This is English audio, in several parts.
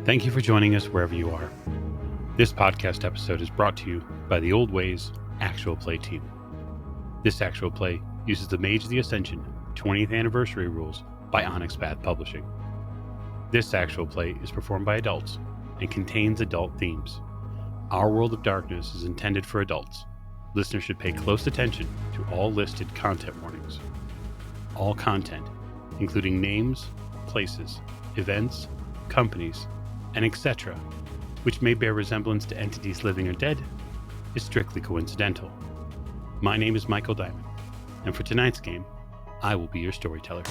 Thank you for joining us wherever you are. This podcast episode is brought to you by the Old Ways Actual Play team. This actual play uses the Mage of the Ascension 20th Anniversary rules by Onyx Path Publishing. This actual play is performed by adults and contains adult themes. Our World of Darkness is intended for adults. Listeners should pay close attention to all listed content warnings. All content, including names, places, events, companies, and etc., which may bear resemblance to entities living or dead, is strictly coincidental. My name is Michael Diamond, and for tonight's game, I will be your storyteller.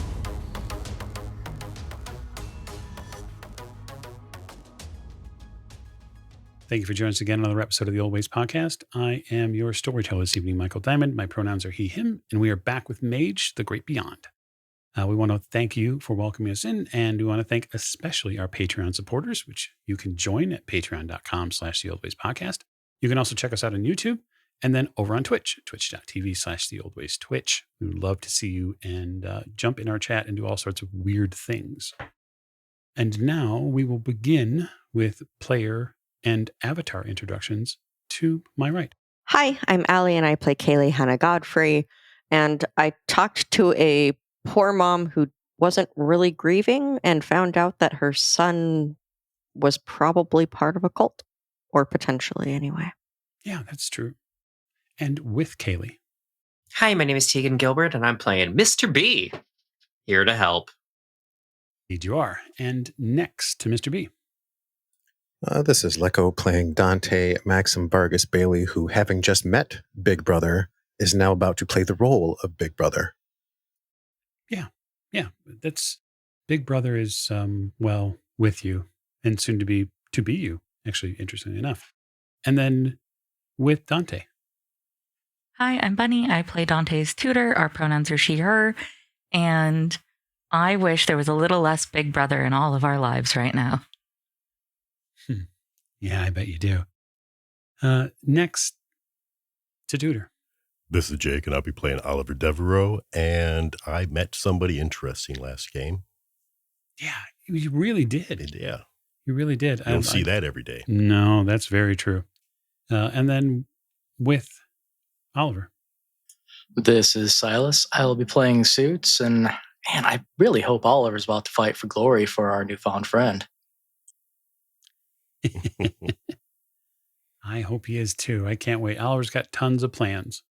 Thank you for joining us again on another episode of the Old Ways Podcast. I am your storyteller this evening, Michael Diamond. My pronouns are he, him, and we are back with Mage, the Great Beyond. We want to thank you for welcoming us in, and we want to thank especially our Patreon supporters, which you can join at patreon.com/The Old Ways Podcast. You can also check us out on YouTube, and then over on Twitch, twitch.tv/The Old Ways Twitch. We would love to see you and jump in our chat and do all sorts of weird things. And now we will begin with player and avatar introductions to my right. Hi, I'm Allie, and I play Kaylee Hannah Godfrey. And I talked to a poor mom who wasn't really grieving and found out that her son was probably part of a cult, or potentially anyway. Yeah, that's true. And with Kaylee. Hi, my name is Tegan Gilbert, and I'm playing Mr. B. Here to help. Indeed you are. And next to Mr. B. This is Lecco playing Dante Maxim Vargas Bailey, who, having just met Big Brother, is now about to play the role of Big Brother. Yeah, that's Big Brother is, with you and soon to be you, actually, interestingly enough. And then with Dante. Hi, I'm Bunny. I play Dante's tutor. Our pronouns are she, her. And I wish there was a little less Big Brother in all of our lives right now. Yeah, I bet you do. Next to tutor. This is Jake, and I'll be playing Oliver Devereaux, and I met somebody interesting last game. Yeah, you really did. Yeah. You really did. You don't see that every day. No, that's very true. And then with Oliver. This is Silas. I will be playing Suits, and man, I really hope Oliver's about to fight for glory for our newfound friend. I hope he is too. I can't wait. Oliver's got tons of plans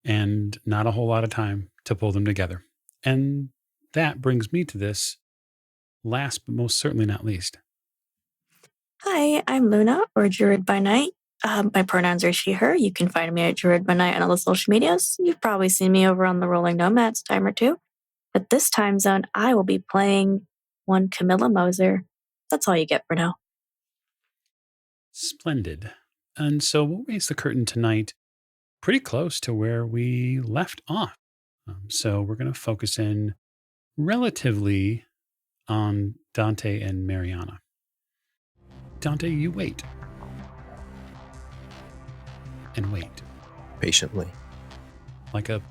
and not a whole lot of time to pull them together. And that brings me to this last, but most certainly not least. Hi, I'm Luna, or Druid by Night. My pronouns are she, her. You can find me at Druid by Night on all the social medias. You've probably seen me over on the Rolling Nomads time or two. But this time zone, I will be playing one Camilla Moser. That's all you get for now. Splendid. And so we'll raise the curtain tonight pretty close to where we left off. So we're going to focus in relatively on Dante and Marianna. Dante, you wait. And wait. Patiently. Like a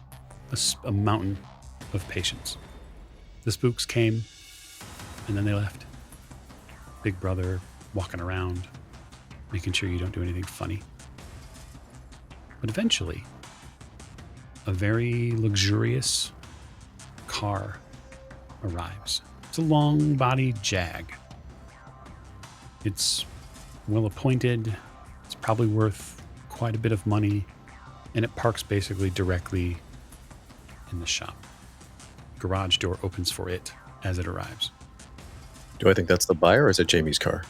mountain of patience. The spooks came, and then they left. Big Brother walking around, making sure you don't do anything funny. But eventually, a very luxurious car arrives. It's a long-bodied Jag. It's well-appointed. It's probably worth quite a bit of money, and it parks basically directly in the shop. Garage door opens for it as it arrives. Do I think that's the buyer, or is it Jamie's car?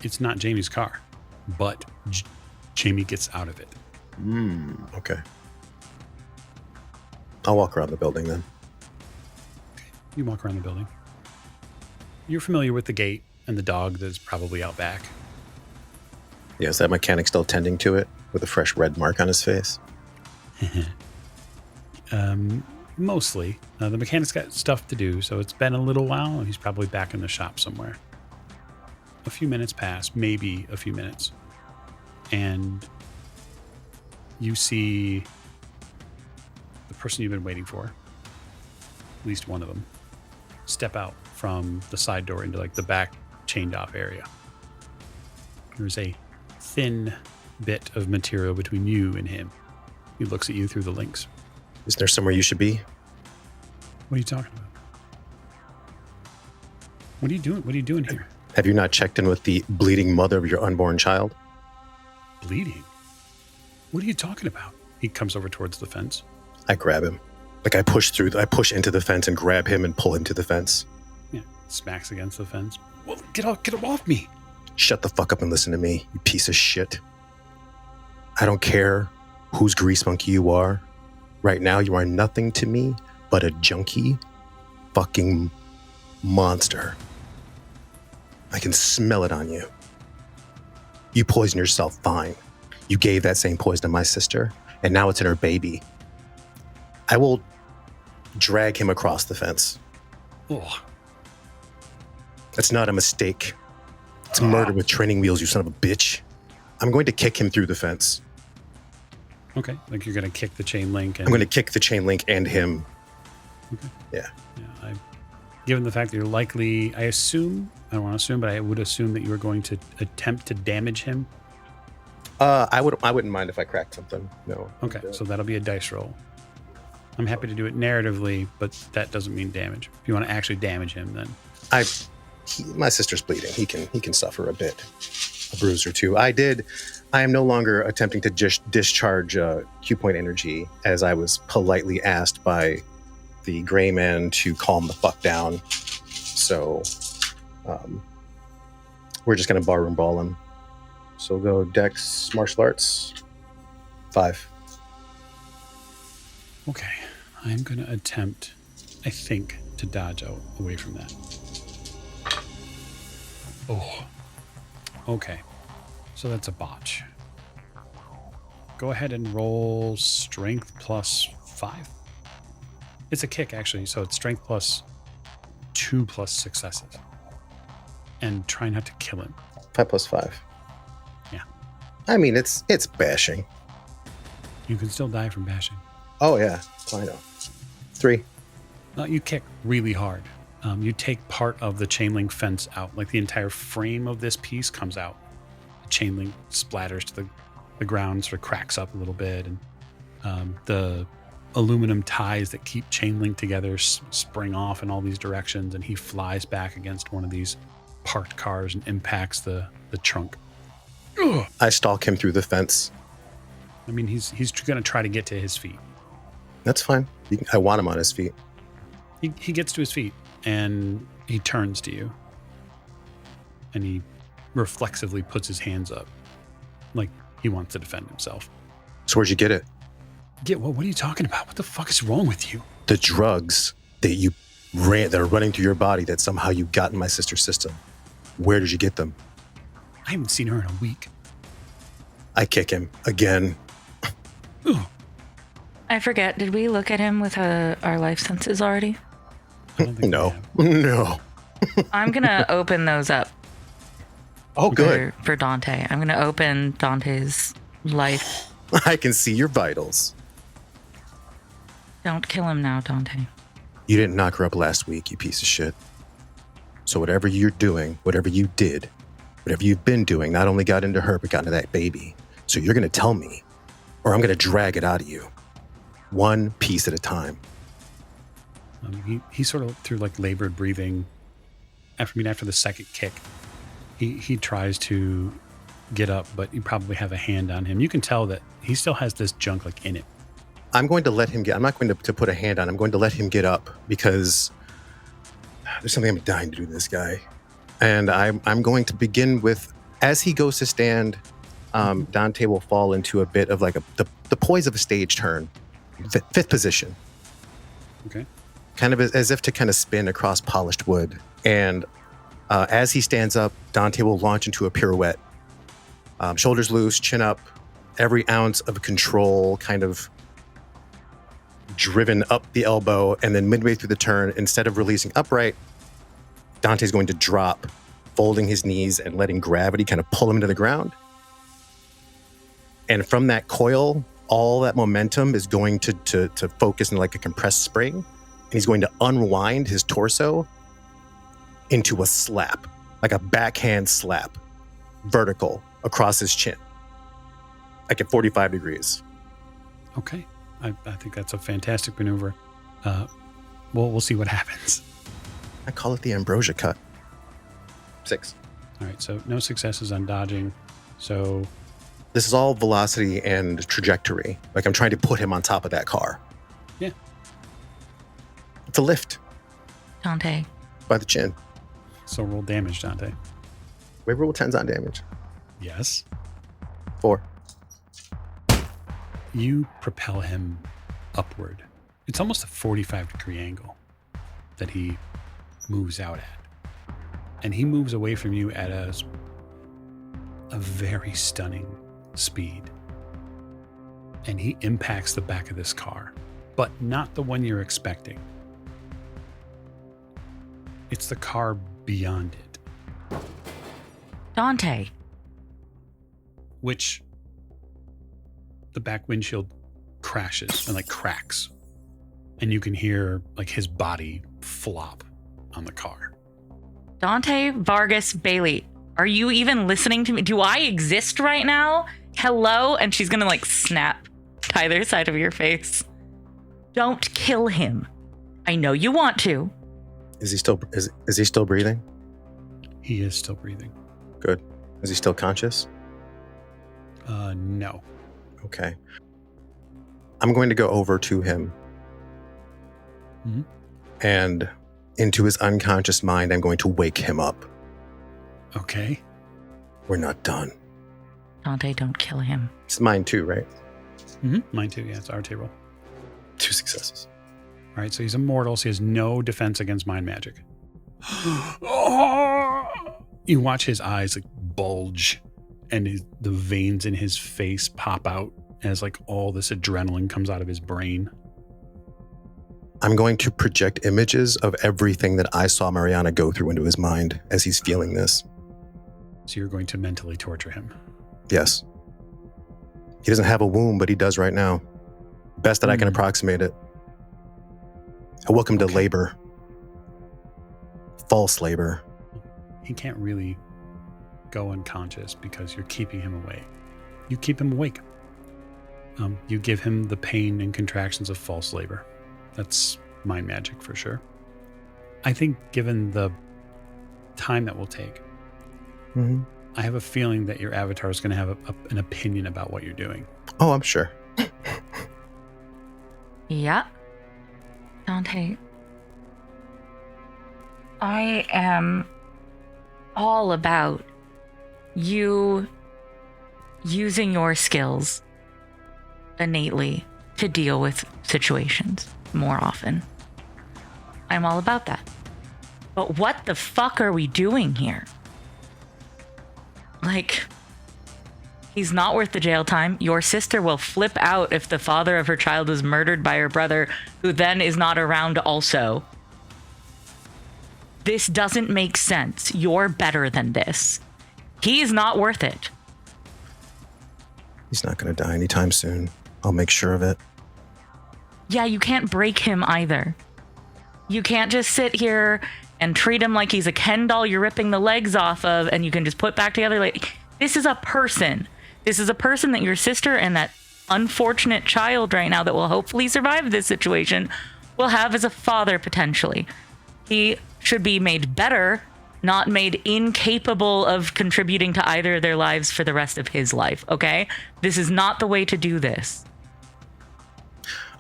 It's not Jamie's car, but Jamie gets out of it. Okay. I'll walk around the building then. Okay. You walk around the building. You're familiar with the gate and the dog that's probably out back. Yeah, is that mechanic still tending to it with a fresh red mark on his face? Mostly. The mechanic's got stuff to do, so it's been a little while, and he's probably back in the shop somewhere. A few minutes pass, maybe a few minutes. And you see the person you've been waiting for, at least one of them, step out from the side door into like the back chained off area. There's a thin bit of material between you and him. He looks at you through the links. Is there somewhere you should be? What are you talking about? What are you doing? What are you doing here? Have you not checked in with the bleeding mother of your unborn child? Bleeding? What are you talking about? He comes over towards the fence. I grab him. Like I push into the fence and grab him and pull him to the fence. Yeah, smacks against the fence. Well, get off me. Shut the fuck up and listen to me, you piece of shit. I don't care whose grease monkey you are. Right now, you are nothing to me but a junky fucking monster. I can smell it on you. You poison yourself fine. You gave that same poison to my sister, and now it's in her baby. I will drag him across the fence. Ugh. That's not a mistake. It's murder with training wheels, you son of a bitch. I'm going to kick him through the fence. Okay, like you're going to kick the chain link. And I'm going to kick the chain link and him. Okay. Yeah. Given the fact that you're likely, I don't want to assume, but I would assume that you were going to attempt to damage him. I wouldn't mind if I cracked something. No. Okay, so that'll be a dice roll. I'm happy to do it narratively, but that doesn't mean damage. If you want to actually damage him, then my sister's bleeding. He can suffer a bruise or two. I am no longer attempting to discharge Q point energy, as I was politely asked by the gray man to calm the fuck down. So we're just gonna barroom brawl him. So we'll go Dex martial arts 5. okay. I'm going to attempt, I think, to dodge away from that. Oh. Okay. So that's a botch. Go ahead and roll strength plus 5. It's a kick, actually, so it's strength plus 2 plus successes. And try not to kill him. 5 plus 5. Yeah. I mean, it's bashing. You can still die from bashing. Oh, yeah. I know. 3. You kick really hard. You take part of the chain link fence out. Like the entire frame of this piece comes out. The chain link splatters to the ground, sort of cracks up a little bit. And the aluminum ties that keep chain link together spring off in all these directions. And he flies back against one of these parked cars and impacts the trunk. Ugh. I stalk him through the fence. I mean, he's going to try to get to his feet. That's fine. I want him on his feet. He gets to his feet and he turns to you. And he reflexively puts his hands up like he wants to defend himself. So where'd you get it? What are you talking about? What the fuck is wrong with you? The drugs that are running through your body that somehow you got in my sister's system. Where did you get them? I haven't seen her in a week. I kick him again. Ugh. I forget, did we look at him with our life senses already? I don't think No. I'm going to open those up. Oh, good. For Dante. I'm going to open Dante's life. I can see your vitals. Don't kill him now, Dante. You didn't knock her up last week, you piece of shit. So whatever you're doing, whatever you did, whatever you've been doing, not only got into her, but got into that baby. So you're going to tell me, or I'm going to drag it out of you. One piece at a time. He sort of, through like labored breathing, after the second kick, he tries to get up, but you probably have a hand on him. You can tell that he still has this junk like in it. I'm going to let him I'm not going to put a hand on. I'm going to let him get up because there's something I'm dying to do to this guy. And I'm going to begin with, as he goes to stand, Dante will fall into a bit of like the poise of a stage turn. Fifth position. Okay. Kind of as if to kind of spin across polished wood. And as he stands up, Dante will launch into a pirouette. Shoulders loose, chin up, every ounce of control kind of driven up the elbow. And then midway through the turn, instead of releasing upright, Dante's going to drop, folding his knees and letting gravity kind of pull him into the ground. And from that coil, all that momentum is going to focus in like a compressed spring. And he's going to unwind his torso into a slap, like a backhand slap, vertical across his chin, like at 45 degrees. Okay. I think that's a fantastic maneuver. We'll see what happens. I call it the ambrosia cut. 6. All right, so no successes on dodging. So This is all velocity and trajectory. Like I'm trying to put him on top of that car. Yeah. It's a lift Dante. by the chin. so roll damage, Dante. Wave roll 10s on damage. Yes. 4. You propel him upward. It's almost a 45-degree angle that he moves out at. And he moves away from you at a very stunning speed. And he impacts the back of this car, but not the one you're expecting. It's the car beyond it, Dante. which the back windshield crashes and like cracks. And you can hear like his body flop on the car. Dante Vargas Bailey. Are you even listening to me? Do I exist right now? Hello? And she's gonna like snap either side of your face. Don't kill him. I know you want to. Is he still breathing? He is still breathing. Good. Is he still conscious? No. Okay. I'm going to go over to him. Mhm. And into his unconscious mind, I'm going to wake him up. Okay. We're not done. Dante, don't kill him. It's mine too, right? Mine too, yeah, it's our table. 2 successes. All right, so he's immortal, so he has no defense against mind magic. You watch his eyes like bulge and the veins in his face pop out as like all this adrenaline comes out of his brain. I'm going to project images of everything that I saw Marianna go through into his mind as he's feeling this. So you're going to mentally torture him. Yes. He doesn't have a womb, but he does right now. Best that I can approximate it. I welcome to labor. False labor. He can't really go unconscious because you're keeping him awake. You keep him awake. You give him the pain and contractions of false labor. That's mind magic for sure. I think given the time that will take, I have a feeling that your avatar is going to have an opinion about what you're doing. Oh, I'm sure. Yeah. Dante. I am all about you using your skills innately to deal with situations more often. I'm all about that. But what the fuck are we doing here? Like, he's not worth the jail time. Your sister will flip out if the father of her child was murdered by her brother, who then is not around also. This doesn't make sense. You're better than this. He is not worth it. He's not going to die anytime soon. I'll make sure of it. Yeah, you can't break him either. You can't just sit here and treat him like he's a Ken doll you're ripping the legs off of and you can just put back together. Like, this is a person. This is a person that your sister and that unfortunate child right now that will hopefully survive this situation will have as a father potentially. He should be made better, not made incapable of contributing to either of their lives for the rest of his life, okay? This is not the way to do this.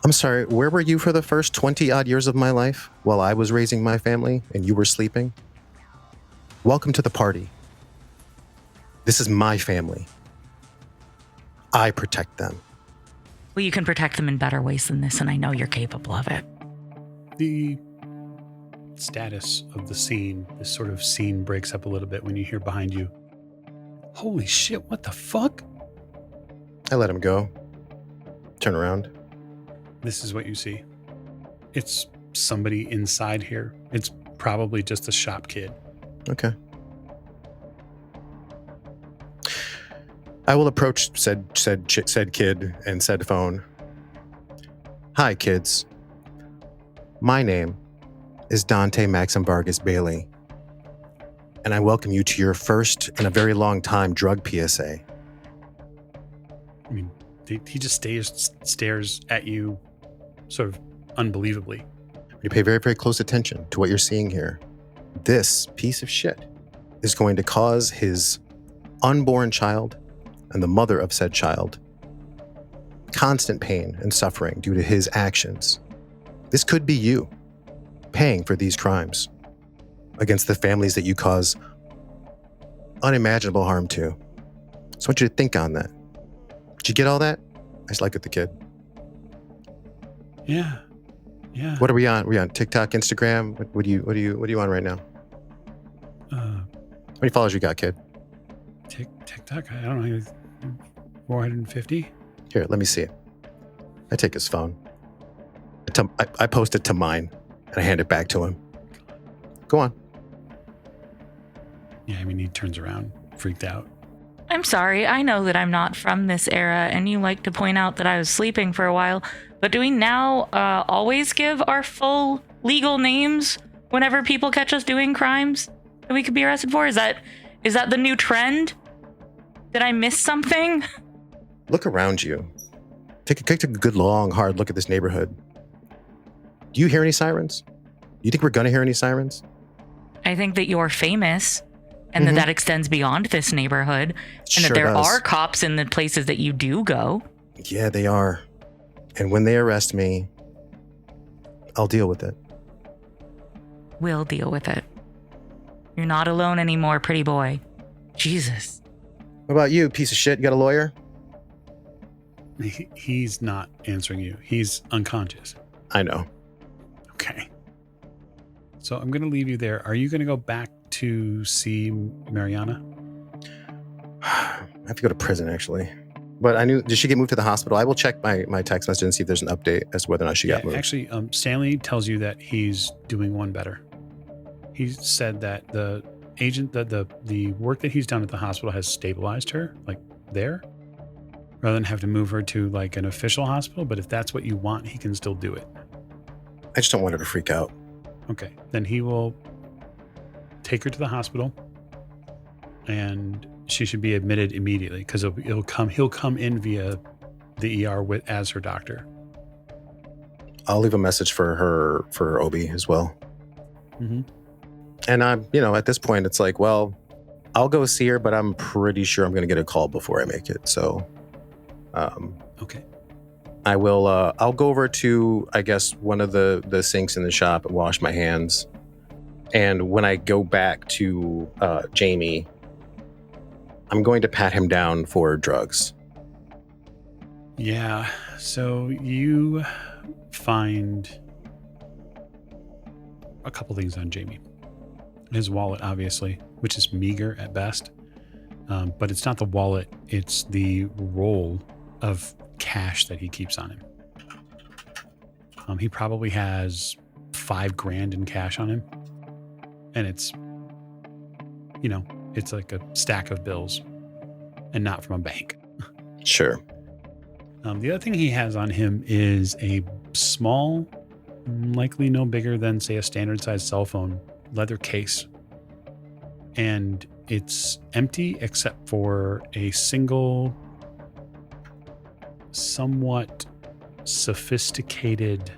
I'm sorry, where were you for the first 20 odd years of my life while I was raising my family and you were sleeping? Welcome to the party. This is my family. I protect them. Well, you can protect them in better ways than this, and I know you're capable of it. The status of the scene, this sort of scene breaks up a little bit when you hear behind you, holy shit, what the fuck? I let him go. Turn around. This is what you see. It's somebody inside here. It's probably just a shop kid. Okay. I will approach said kid and said phone. Hi, kids. My name is Dante Maxim Vargas Bailey, and I welcome you to your first in a very long time drug PSA. I mean, he just stares at you sort of unbelievably. You pay very, very close attention to what you're seeing here. This piece of shit is going to cause his unborn child and the mother of said child constant pain and suffering due to his actions. This could be you paying for these crimes against the families that you cause unimaginable harm to. So I want you to think on that. Did you get all that? I just like it, the kid. Yeah. What are we on? We on TikTok, Instagram? What are you on right now? How many followers you got, kid? TikTok? I don't know. 450? Here, let me see it. I take his phone. I post it to mine, and I hand it back to him. Go on. Yeah, I mean, he turns around, freaked out. I'm sorry, I know that I'm not from this era, and you like to point out that I was sleeping for a while, but do we now always give our full legal names whenever people catch us doing crimes that we could be arrested for? Is that the new trend? Did I miss something? Look around you. Take a good, long, hard look at this neighborhood. Do you hear any sirens? Do you think we're going to hear any sirens? I think that you're famous, and that extends beyond this neighborhood, and that there are cops in the places that you do go. Yeah, they are. And when they arrest me, I'll deal with it. We'll deal with it. You're not alone anymore, pretty boy. Jesus. What about you, piece of shit? You got a lawyer? He's not answering you. He's unconscious. I know. Okay. So I'm going to leave you there. Are you going to go back to see Marianna? I have to go to prison, actually. But did she get moved to the hospital? I will check my text message and see if there's an update as to whether or not she got moved. Actually, Stanley tells you that he's doing one better. He said that the agent, the work that he's done at the hospital has stabilized her, like there, rather than have to move her to like an official hospital. But if that's what you want, he can still do it. I just don't want her to freak out. Okay, then he will take her to the hospital, and she should be admitted immediately because he'll come in via the ER as her doctor. I'll leave a message for Obi as well. Mm-hmm. And I'm, at this point, it's like, well, I'll go see her, but I'm pretty sure I'm going to get a call before I make it. So, okay. I will. I'll go over to, I guess, one of the sinks in the shop and wash my hands. And when I go back to Jamie, I'm going to pat him down for drugs. Yeah. So you find a couple things on Jamie. His wallet, obviously, which is meager at best. But it's not the wallet. It's the roll of cash that he keeps on him. He probably has $5,000 in cash on him. And it's, it's like a stack of bills and not from a bank. Sure. The other thing he has on him is a small, likely no bigger than, say, a standard sized cell phone leather case. And it's empty except for a single, somewhat sophisticated,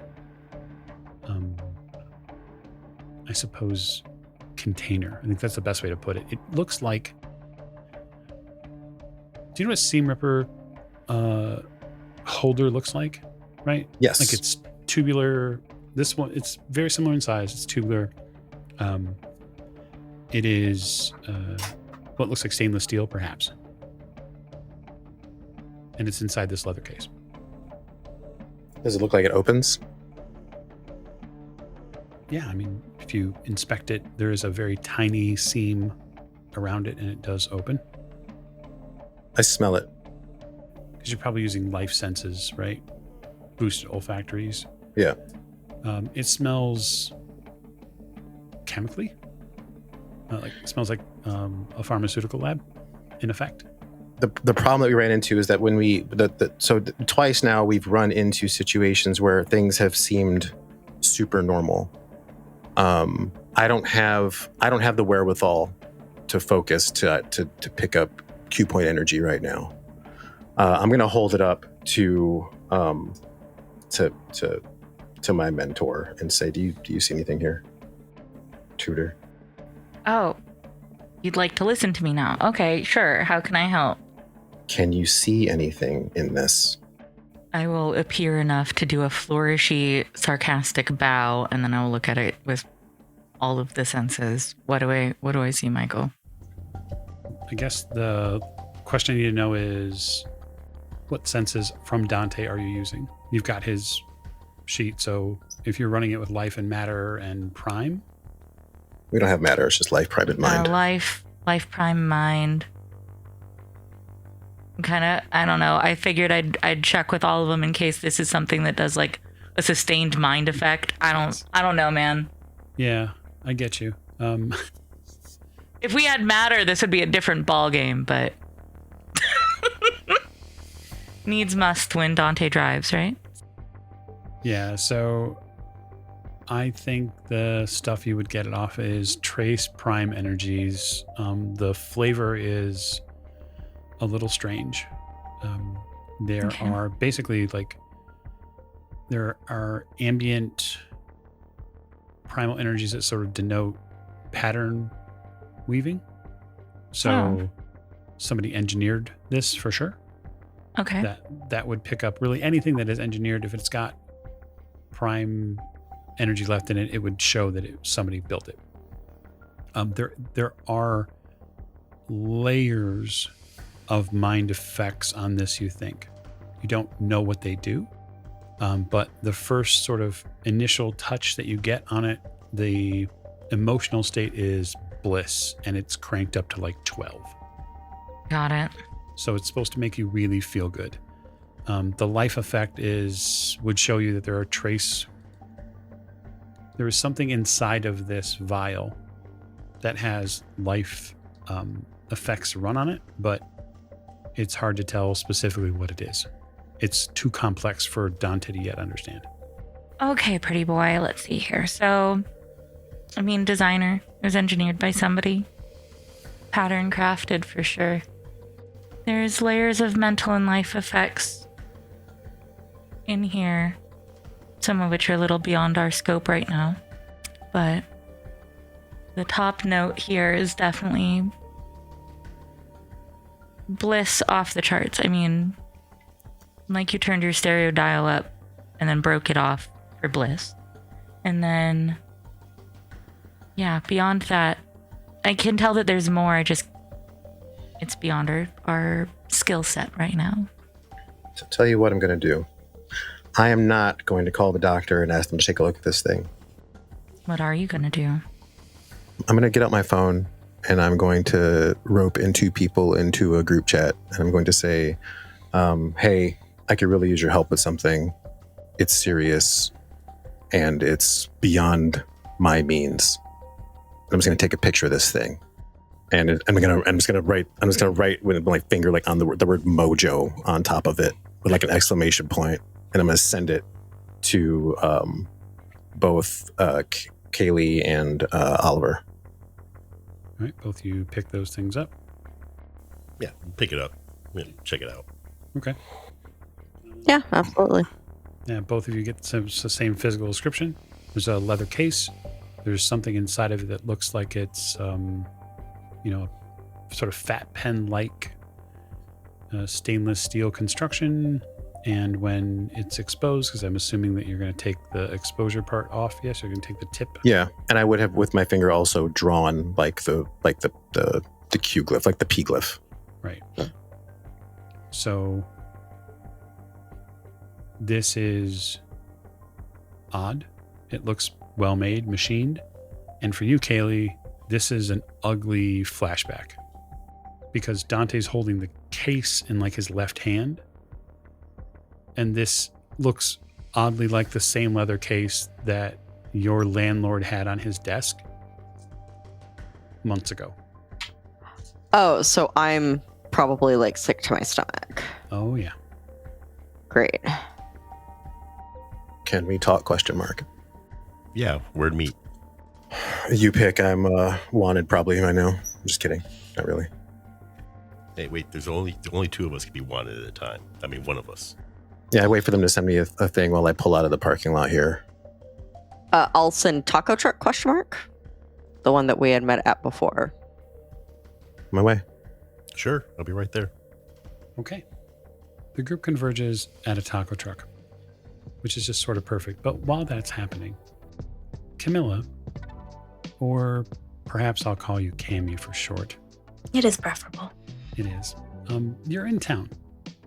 I suppose, container. I think that's the best way to put it. It looks like, do you know what seam ripper holder looks like? Right? Yes. Like it's tubular. This one, it's very similar in size. It's tubular. It is what looks like stainless steel, perhaps. And it's inside this leather case. Does it look like it opens? Yeah, I mean, if you inspect it, there is a very tiny seam around it, and it does open. I smell it. Because you're probably using life senses, right? Boosted olfactories. Yeah. It smells chemically. It smells like a pharmaceutical lab, in effect. The problem that we ran into is that when twice now we've run into situations where things have seemed super normal. I don't have the wherewithal to focus to pick up Q point energy right now. I'm going to hold it up to my mentor and say, do you see anything here, tutor? Oh, you'd like to listen to me now? Okay, sure. How can I help? Can you see anything in this? I will appear enough to do a flourishy, sarcastic bow, and then I will look at it with all of the senses. What do I see, Michael? I guess the question I need to know is, what senses from Dante are you using? You've got his sheet, so if you're running it with life and matter and prime? We don't have matter, it's just life, prime, and mind. Life, prime, mind. Kind of, I don't know. I figured I'd check with all of them in case this is something that does like a sustained mind effect. I don't know, man. Yeah, I get you. If we had matter, this would be a different ball game, but needs must when Dante drives, right? Yeah, so I think the stuff you would get it off is trace prime energies. The flavor is a little strange. There are basically there are ambient primal energies that sort of denote pattern weaving. So somebody engineered this for sure. Okay. That would pick up really anything that is engineered. If it's got prime energy left in it, it would show that somebody built it. There are layers of mind effects on this, you think. You don't know what they do, but the first sort of initial touch that you get on it, the emotional state is bliss, and it's cranked up to like 12. Got it. So it's supposed to make you really feel good. The life effect would show you that there is something inside of this vial that has life effects run on it, but it's hard to tell specifically what it is. It's too complex for Dante to yet understand. Okay, pretty boy. Let's see here. So, I mean, designer. It was engineered by somebody. Pattern crafted for sure. There's layers of mental and life effects in here, some of which are a little beyond our scope right now. But the top note here is definitely bliss off the charts. I mean, like you turned your stereo dial up and then broke it off for bliss. And then, yeah, beyond that, I can tell that there's more. It's beyond our skill set right now. So tell you what I'm going to do. I am not going to call the doctor and ask them to take a look at this thing. What are you going to do? I'm going to get out my phone and I'm going to rope in 2 people into a group chat. And I'm going to say, hey, I could really use your help with something. It's serious and it's beyond my means. I'm just going to take a picture of this thing. And I'm just gonna write with my finger like on the word mojo on top of it with like an exclamation point, and I'm gonna send it to both Kaylee and Oliver. All right, both of you pick those things up. Yeah, pick it up. Yeah, check it out. Okay. Yeah, absolutely. Yeah, both of you get the same physical description. There's a leather case. There's something inside of it that looks like it's sort of fat pen-like stainless steel construction. And when it's exposed, because I'm assuming that you're going to take the exposure part off. Yes, you're going to take the tip. Yeah, and I would have with my finger also drawn like the Q glyph, like the P glyph. Right. So this is odd. It looks well made, machined. And for you, Kaylee, this is an ugly flashback because Dante's holding the case in like his left hand. And this looks oddly like the same leather case that your landlord had on his desk months ago. Oh, so I'm probably like sick to my stomach. Oh, yeah. Great. Can we talk? ? Yeah, where'd meet? You pick. I'm wanted probably, I know. I'm just kidding. Not really. Hey, wait, there's only two of us can be wanted at a time. I mean, one of us. Yeah, I wait for them to send me a thing while I pull out of the parking lot here. I'll send taco truck ? The one that we had met at before. My way. Sure, I'll be right there. Okay. The group converges at a taco truck, which is just sort of perfect. But while that's happening, Camilla, or perhaps I'll call you Cami for short. It is preferable. It is. You're in town.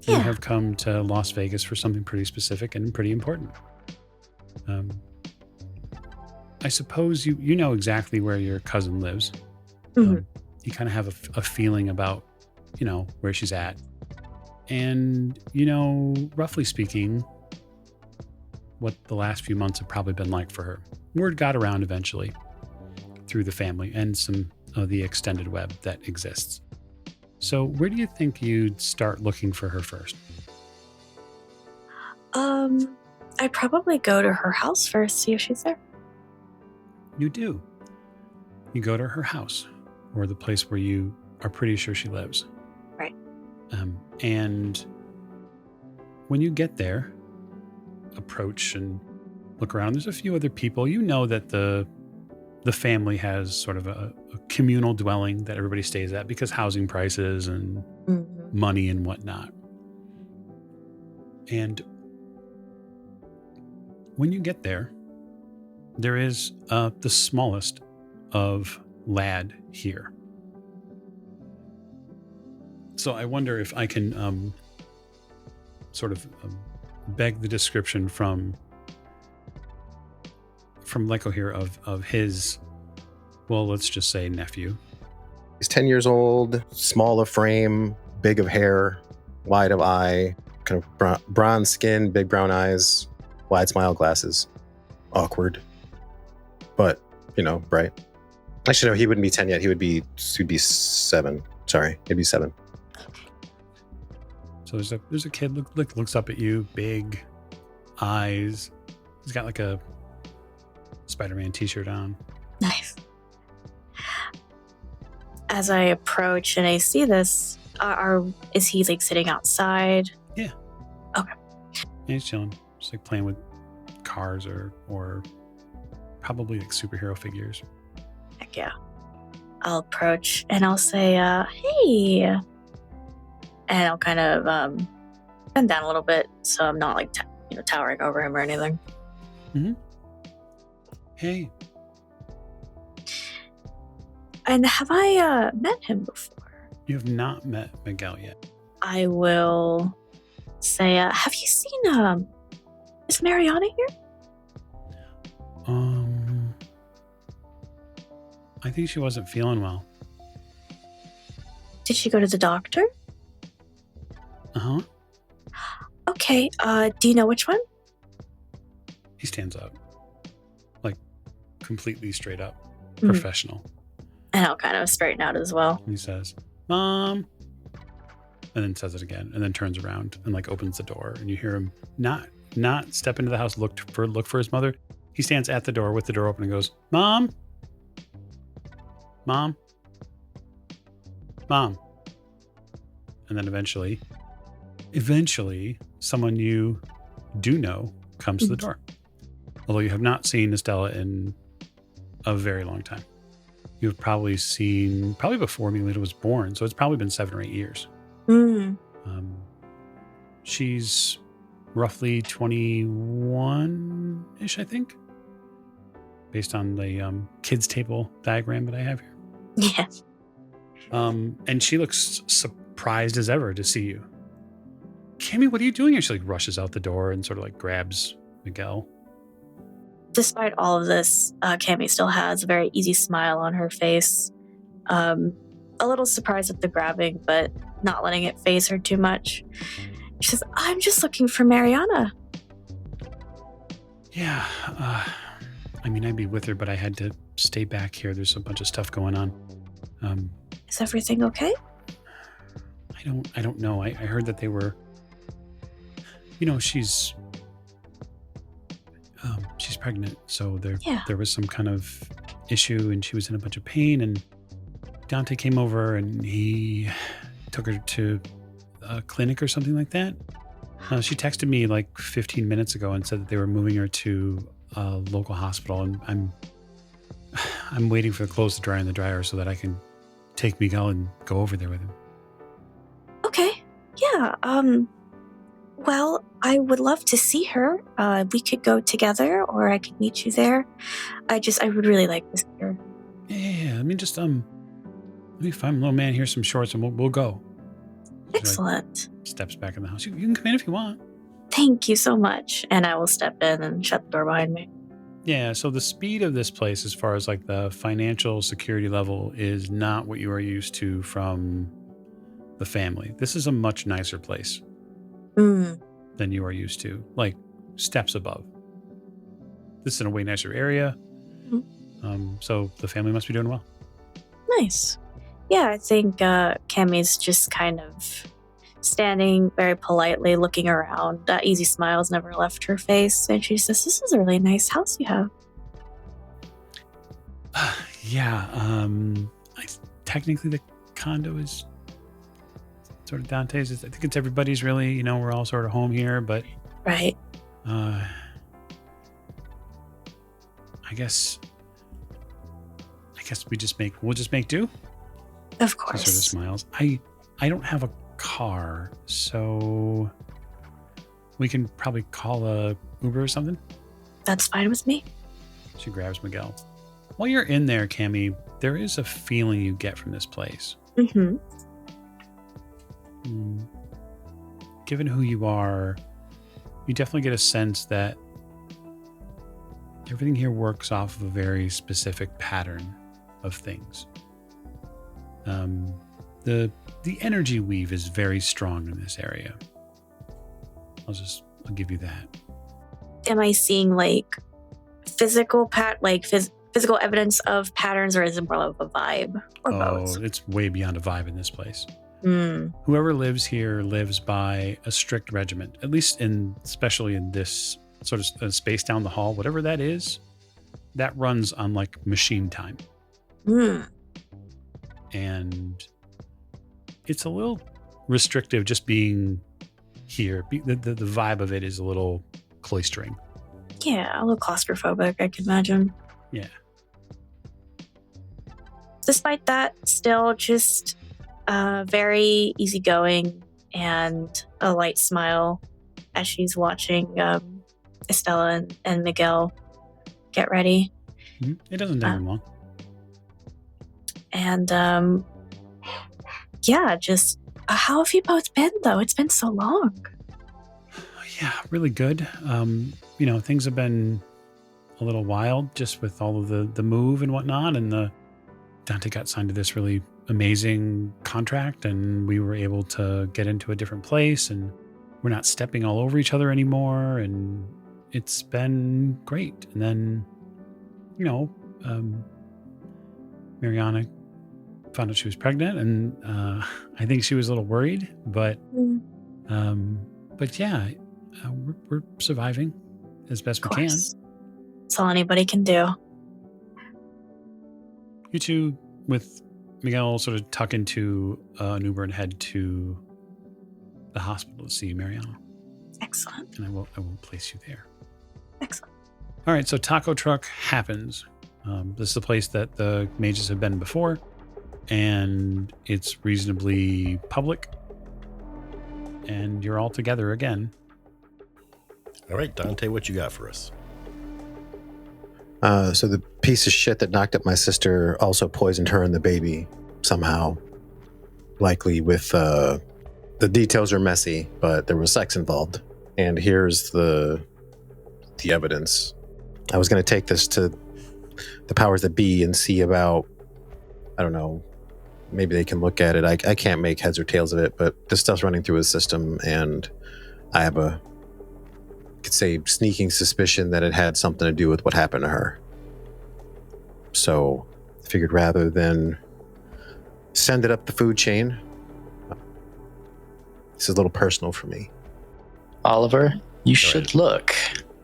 Yeah. You have come to Las Vegas for something pretty specific and pretty important. I suppose you know exactly where your cousin lives. Mhm. You kind of have a feeling about, where she's at. And, roughly speaking, what the last few months have probably been like for her. Word got around eventually through the family and some of the extended web that exists. So where do you think you'd start looking for her first? I'd probably go to her house first, see if she's there. You do. You go to her house, or the place where you are pretty sure she lives. Right. And when you get there, approach and look around. There's a few other people. You know that the family has sort of a communal dwelling that everybody stays at because housing prices and money and whatnot. And when you get there, there is the smallest of lad here. So I wonder if I can sort of beg the description from Leko here of his, well, let's just say nephew. He's 10 years old, small of frame, big of hair, wide of eye, kind of bronze skin, big brown eyes, wide smile, glasses. Awkward, but, bright. Actually, no, he wouldn't be 10 yet. He'd be 7. Sorry, he'd be 7. So there's a kid looks up at you, big eyes. He's got like a Spider-Man t-shirt on. Nice. As I approach and I see this, is he like sitting outside? Yeah. Okay. Yeah, he's chilling, just like playing with cars or probably like superhero figures. Heck yeah. I'll approach and I'll say, hey. And I'll kind of bend down a little bit so I'm not like towering over him or anything. Mm-hmm. Hey. And have I met him before? You have not met Miguel yet. I will say, have you seen is Marianna here? I think she wasn't feeling well. Did she go to the doctor? Uh-huh. Okay, do you know which one? He stands up. Like, completely straight up. Professional. And I'll kind of straighten out as well. He says, Mom. And then says it again. And then turns around and like opens the door. And you hear him not step into the house, look for his mother. He stands at the door with the door open and goes, Mom. Mom. Mom. And then eventually, someone you do know comes to the door. Although you have not seen Estella in a very long time. You've probably seen, before Milita was born, so it's probably been 7 or 8 years. She's roughly 21-ish, I think, based on the kids table diagram that I have here. Yes. And she looks surprised as ever to see you. Cami, what are you doing here? She like rushes out the door and sort of like grabs Miguel. Despite all of this, Cami still has a very easy smile on her face. A little surprised at the grabbing, but not letting it faze her too much. She says, I'm just looking for Marianna. Yeah, I'd be with her, but I had to stay back here. There's a bunch of stuff going on. Is everything okay? I don't know. I heard that they were, she's pregnant, so there was some kind of issue, and she was in a bunch of pain, and Dante came over and he took her to a clinic or something like that. She texted me like 15 minutes ago and said that they were moving her to a local hospital, and I'm waiting for the clothes to dry in the dryer so that I can take Miguel and go over there with him. Okay. Yeah. Well, I would love to see her. We could go together, or I could meet you there. I would really like to see her. Yeah. Let me just let me find my little man here some shorts and we'll go. Excellent. Steps back in the house. You can come in if you want. Thank you so much. And I will step in and shut the door behind me. Yeah, so the speed of this place as far as like the financial security level is not what you are used to from the family. This is a much nicer place than you are used to, like steps above. This is in a way nicer area. So the family must be doing well. Nice. Yeah, I think Cami's just kind of standing very politely, looking around. That easy smile's never left her face. And she says, "This is a really nice house you have." Technically the condo is sort of Dante's. I think it's everybody's really, we're all sort of home here, but... Right. I guess we'll just make do. Of course. She sort of smiles. I don't have a car, so we can probably call a Uber or something. That's fine with me. She grabs Miguel. While you're in there, Cami, there is a feeling you get from this place. Given who you are, you definitely get a sense that everything here works off of a very specific pattern of things. The energy weave is very strong in this area. I'll give you that. Am I seeing like physical physical evidence of patterns, or is it more of a vibe, or both? It's way beyond a vibe in this place. Whoever lives here lives by a strict regiment, at least especially in this sort of space down the hall, whatever that is, that runs on like machine time. And it's a little restrictive just being here. The vibe of it is a little cloistering. Yeah, a little claustrophobic, I can imagine. Yeah. Despite that, still just very easygoing and a light smile as she's watching Estella and Miguel get ready. It doesn't take them long. And just how have you both been, though? It's been so long. Yeah, really good. Things have been a little wild just with all of the move and whatnot, and Dante got signed to this really amazing contract, and we were able to get into a different place, and we're not stepping all over each other anymore, and it's been great. And then, Marianna found out she was pregnant, and I think she was a little worried, but yeah, we're surviving as best we can. That's all anybody can do. You two, with Miguel, sort of tuck into an Uber and head to the hospital to see Marianna. Excellent. And I will place you there. Excellent. All right, so taco truck happens. This is a place that the mages have been before, and it's reasonably public, and you're all together again. All right, Dante, what you got for us? So the piece of shit that knocked up my sister also poisoned her and the baby somehow. Likely with, the details are messy, but there was sex involved. And here's the evidence. I was going to take this to the powers that be and see about, I don't know, maybe they can look at it. I can't make heads or tails of it, but this stuff's running through his system, and I have could say sneaking suspicion that it had something to do with what happened to her. So I figured rather than send it up the food chain, this is a little personal for me. Oliver, you should look,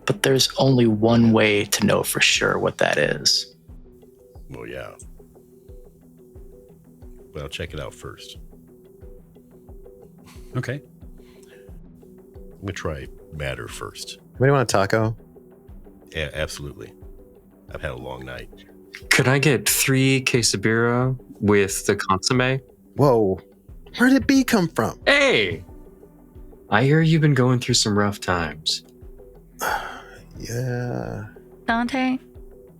but there's only one way to know for sure what that is. Well, yeah. But I'll check it out first. Okay. I'm going to try matter first. Anybody want a taco? Yeah, absolutely. I've had a long night. Could I get 3 quesadilla with the consomme? Whoa. Where did B come from? Hey! I hear you've been going through some rough times. Yeah. Dante,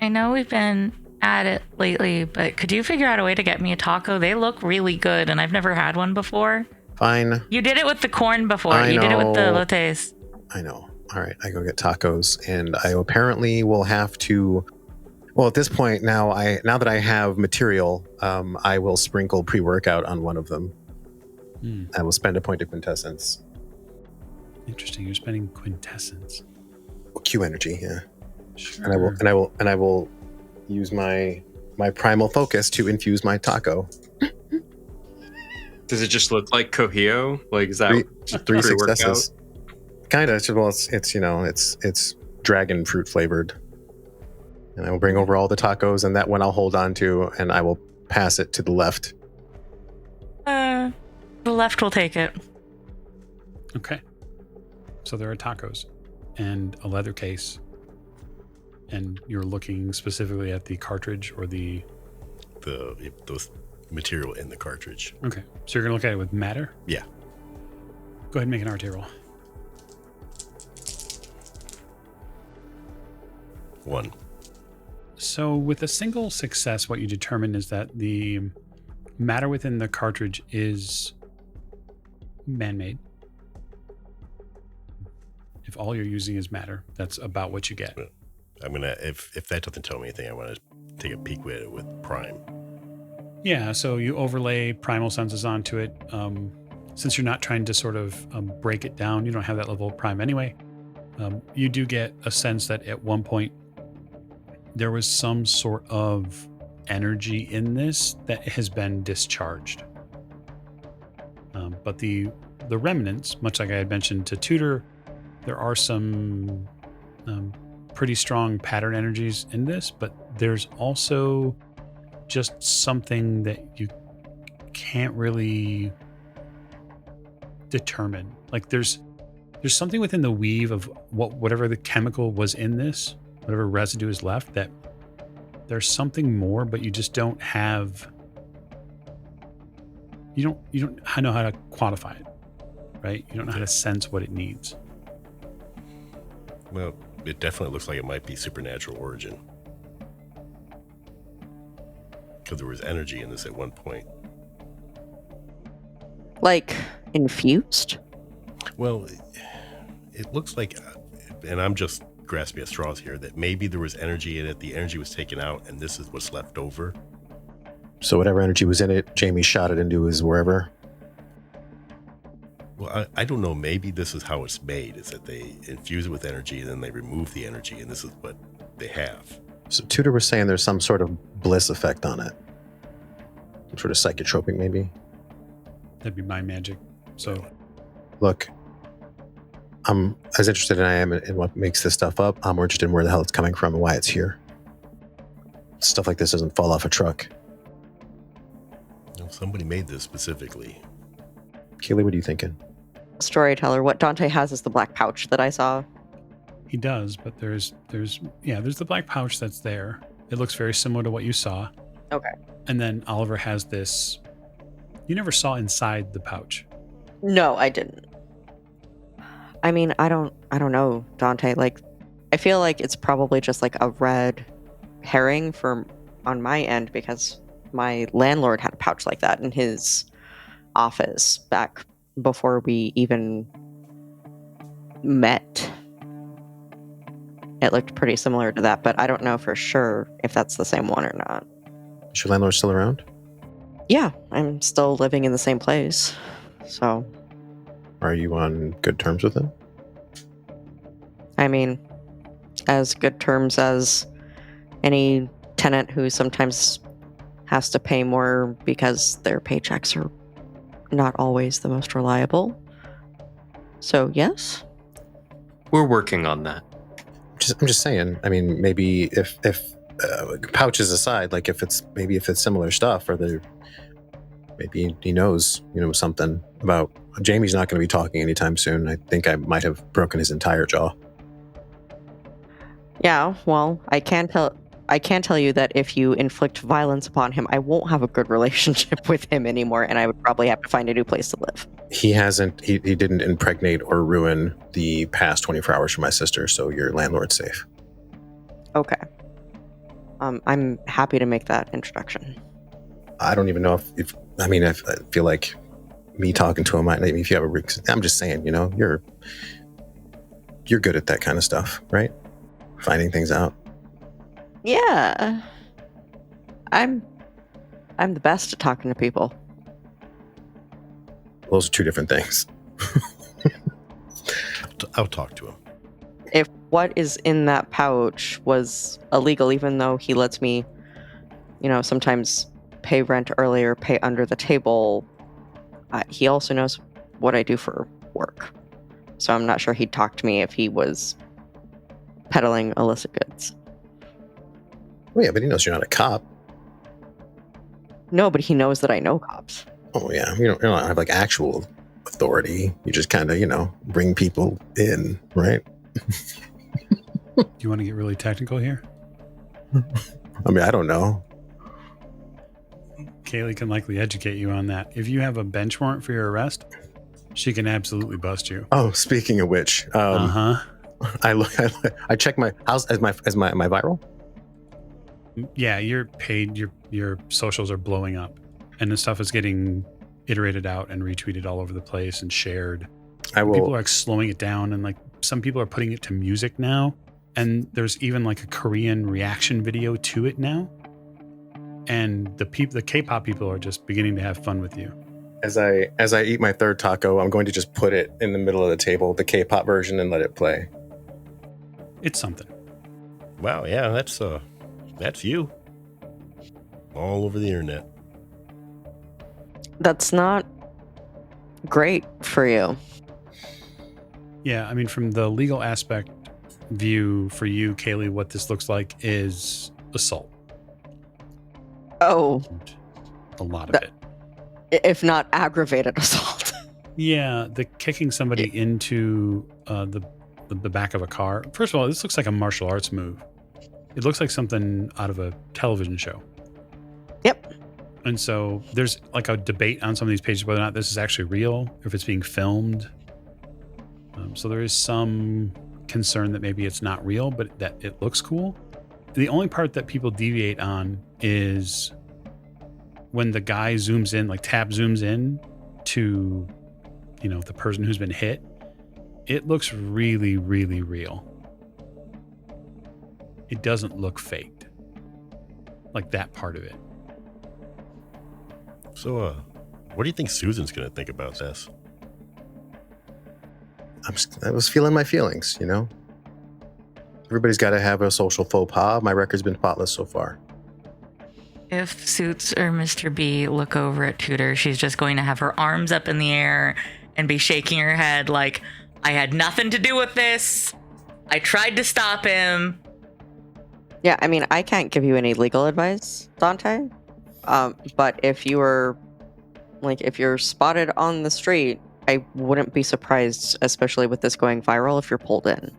I know we've been at it lately, but could you figure out a way to get me a taco? They look really good, and I've never had one before. Fine. You did it with the corn before. I You did it with the know. elotes. I know. All right, I go get tacos, and I apparently will have to. Well, at this point now that I have material, I will sprinkle pre-workout on one of them. I will spend a point of quintessence. Interesting. You're spending quintessence. Q energy, yeah. Sure. And I will use my primal focus to infuse my taco. Does it just look like Cohio? Like, is that Three pre-workout? successes. Kind of. Well, it's dragon fruit flavored. And I will bring over all the tacos, and that one I'll hold on to, and I will pass it to the left. The left will take it. Okay. So there are tacos and a leather case. And you're looking specifically at the cartridge or the material in the cartridge. Okay. So you're going to look at it with matter? Yeah. Go ahead and make an RT roll. 1. So with a single success, what you determine is that the matter within the cartridge is man-made. If all you're using is matter, that's about what you get. I'm gonna if that doesn't tell me anything, I want to take a peek with it with Prime. Yeah, so you overlay primal senses onto it. Since you're not trying to sort of break it down, you don't have that level of prime anyway. You do get a sense that at one point there was some sort of energy in this that has been discharged. But the remnants, much like I had mentioned to Tudor, there are some pretty strong pattern energies in this, but there's also just something that you can't really determine. Like there's something within the weave of whatever the chemical was in this, whatever residue is left, that there's something more, but you just don't have. You don't know how to quantify it, right? You don't know how to sense what it needs. Well, it definitely looks like it might be supernatural origin. Because there was energy in this at one point. Like infused? Well, it looks like, and I'm just grasping at straws here, that maybe there was energy in it, the energy was taken out, and this is what's left over. So whatever energy was in it, Jamie shot it into his wherever. Well, I don't know. Maybe this is how it's made, is that they infuse it with energy and then they remove the energy, and this is what they have. So Tudor was saying there's some sort of bliss effect on it. Some sort of psychotropic, maybe. That'd be my magic. So Look, I'm as interested as I am in what makes this stuff up. I'm more interested in where the hell it's coming from and why it's here. Stuff like this doesn't fall off a truck. Well, somebody made this specifically. Kaylee, what are you thinking? Storyteller, what Dante has is the black pouch that I saw. he does, but there's the black pouch that's there. It looks very similar to what you saw. Okay. And then Oliver has this. You never saw inside the pouch. No, I didn't. I mean, I don't know, Dante. Like, I feel like it's probably just like a red herring on my end, because my landlord had a pouch like that in his office back before we even met. It looked pretty similar to that, but I don't know for sure if that's the same one or not. Is your landlord still around? Yeah, I'm still living in the same place. So, Are you on good terms with him? I mean, as good terms as any tenant who sometimes has to pay more because their paychecks are not always the most reliable. So, yes. We're working on that. I'm just saying. I mean, maybe if pouches aside, like if it's similar stuff, or Maybe he knows, something about... Jamie's not going to be talking anytime soon. I think I might have broken his entire jaw. Yeah, well, I can tell you that if you inflict violence upon him, I won't have a good relationship with him anymore, and I would probably have to find a new place to live. He didn't impregnate or ruin the past 24 hours for my sister, so your landlord's safe. Okay. I'm happy to make that introduction. I don't even know if I feel like me talking to him might maybe if you have a... I'm just saying, you're good at that kind of stuff, right? Finding things out. Yeah. I'm the best at talking to people. Those are two different things. I'll talk to him. If what is in that pouch was illegal, even though he lets me, sometimes pay rent earlier, pay under the table, he also knows what I do for work. So I'm not sure he'd talk to me if he was peddling illicit goods. Well, yeah, but he knows you're not a cop. No, but he knows that I know cops. Oh, yeah. You don't have, like, actual authority. You just kind of, bring people in, right? Do you want to get really technical here? I mean, I don't know. Kaylee can likely educate you on that. If you have a bench warrant for your arrest, she can absolutely bust you. Oh, speaking of which, I check my house as my viral. Yeah, you're paid. Your socials are blowing up, and the stuff is getting iterated out and retweeted all over the place and shared. People are like slowing it down, and like some people are putting it to music now, and there's even like a Korean reaction video to it now. And the K-pop people are just beginning to have fun with you. As I eat my third taco, I'm going to just put it in the middle of the table, the K-pop version, and let it play. It's something. Wow, yeah, that's you. All over the internet. That's not great for you. Yeah, I mean, from the legal aspect view for you, Kaylee, what this looks like is assault. Oh. And a lot of it. If not aggravated assault. Yeah, the kicking somebody into the back of a car. First of all, this looks like a martial arts move. It looks like something out of a television show. Yep. And so there's like a debate on some of these pages whether or not this is actually real, or if it's being filmed. So there is some concern that maybe it's not real, but that it looks cool. The only part that people deviate on is when the guy zooms in, like tab zooms in to, the person who's been hit. It looks really, really real. It doesn't look faked. Like that part of it. So, what do you think Susan's going to think about this? I was feeling my feelings, Everybody's got to have a social faux pas. My record's been spotless so far. If Suits or Mr. B look over at Tudor, she's just going to have her arms up in the air and be shaking her head like, I had nothing to do with this. I tried to stop him. Yeah, I mean, I can't give you any legal advice, Dante. But if you're spotted on the street, I wouldn't be surprised, especially with this going viral, if you're pulled in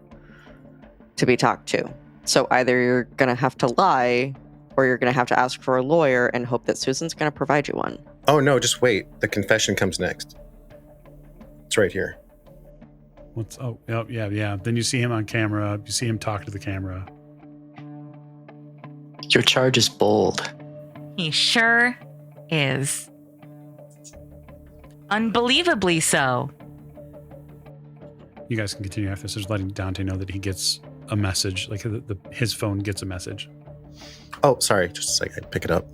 to be talked to. So either you're going to have to lie, or you're going to have to ask for a lawyer and hope that Susan's going to provide you one. Oh, no, just wait. The confession comes next. It's right here. Yeah. Then you see him on camera. You see him talk to the camera. Your charge is bold. He sure is. Unbelievably so. You guys can continue after this. Just letting Dante know that he gets a message. Like his phone gets a message. Oh, sorry. Just a second. I pick it up.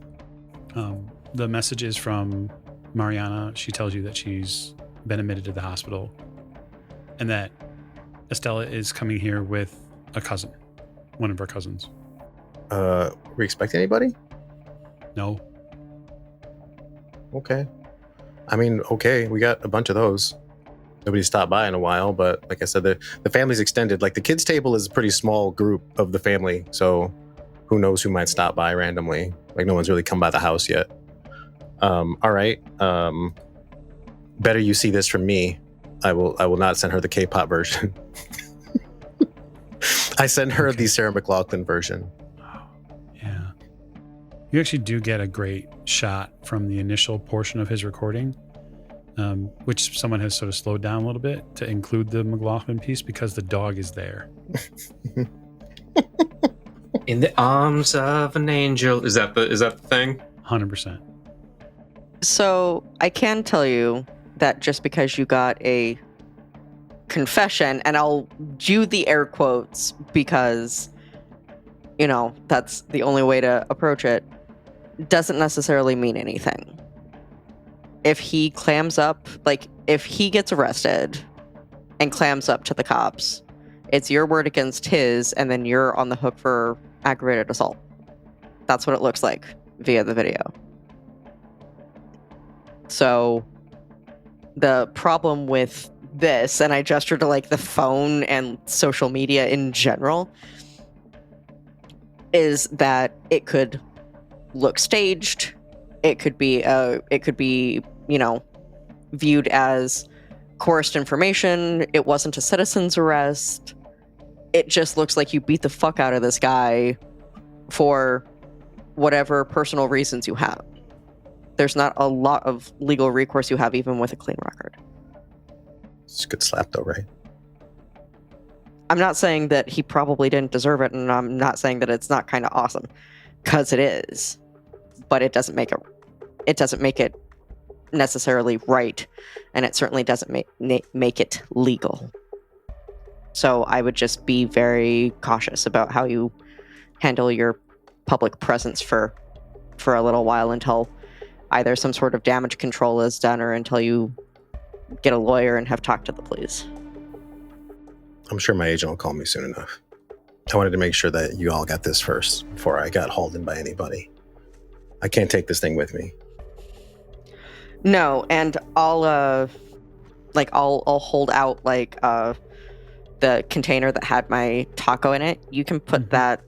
The message is from Marianna. She tells you that she's been admitted to the hospital and that Estella is coming here with a cousin, one of her cousins. We expect anybody? No. Okay. I mean, okay, we got a bunch of those. Nobody stopped by in a while, but like I said, the family's extended. Like the kids' table is a pretty small group of the family, so who knows who might stop by randomly. Like no one's really come by the house yet. All right. Better you see this from me. I will not send her the K-pop version. I send her the Sarah McLachlan version. Yeah. You actually do get a great shot from the initial portion of his recording, which someone has sort of slowed down a little bit to include the McLachlan piece because the dog is there. In the arms of an angel. Is that the thing? 100%. So I can tell you that just because you got a confession, and I'll do the air quotes because, you know, that's the only way to approach it, doesn't necessarily mean anything. If he clams up, like if he gets arrested and clams up to the cops, it's your word against his, and then you're on the hook for aggravated assault. That's what it looks like via the video. So the problem with this, and I gesture to like the phone and social media in general, is that it could look staged. It could be, you know, viewed as coerced information. It wasn't a citizen's arrest. It just looks like you beat the fuck out of this guy for whatever personal reasons you have. There's not a lot of legal recourse you have even with a clean record. It's a good slap though, right? I'm not saying that he probably didn't deserve it, and I'm not saying that it's not kind of awesome, because it is, but it doesn't make it necessarily right, and it certainly doesn't make it legal. So I would just be very cautious about how you handle your public presence for a little while until either some sort of damage control is done or until you get a lawyer and have talked to the police. I'm sure my agent will call me soon enough. I wanted to make sure that you all got this first before I got hauled in by anybody. I can't take this thing with me. No, and I'll hold out like the container that had my taco in it. You can put that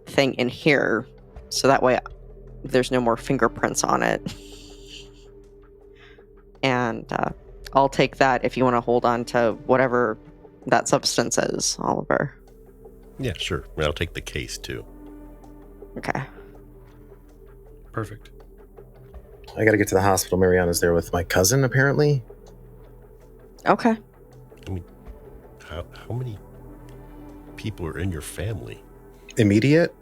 thing in here, so that way there's no more fingerprints on it. And I'll take that if you want to hold on to whatever that substance is, Oliver. Yeah, sure. I'll take the case too. Okay. Perfect. I gotta get to the hospital. Marianna's there with my cousin, apparently. Okay. I mean, how many people are in your family? Immediate?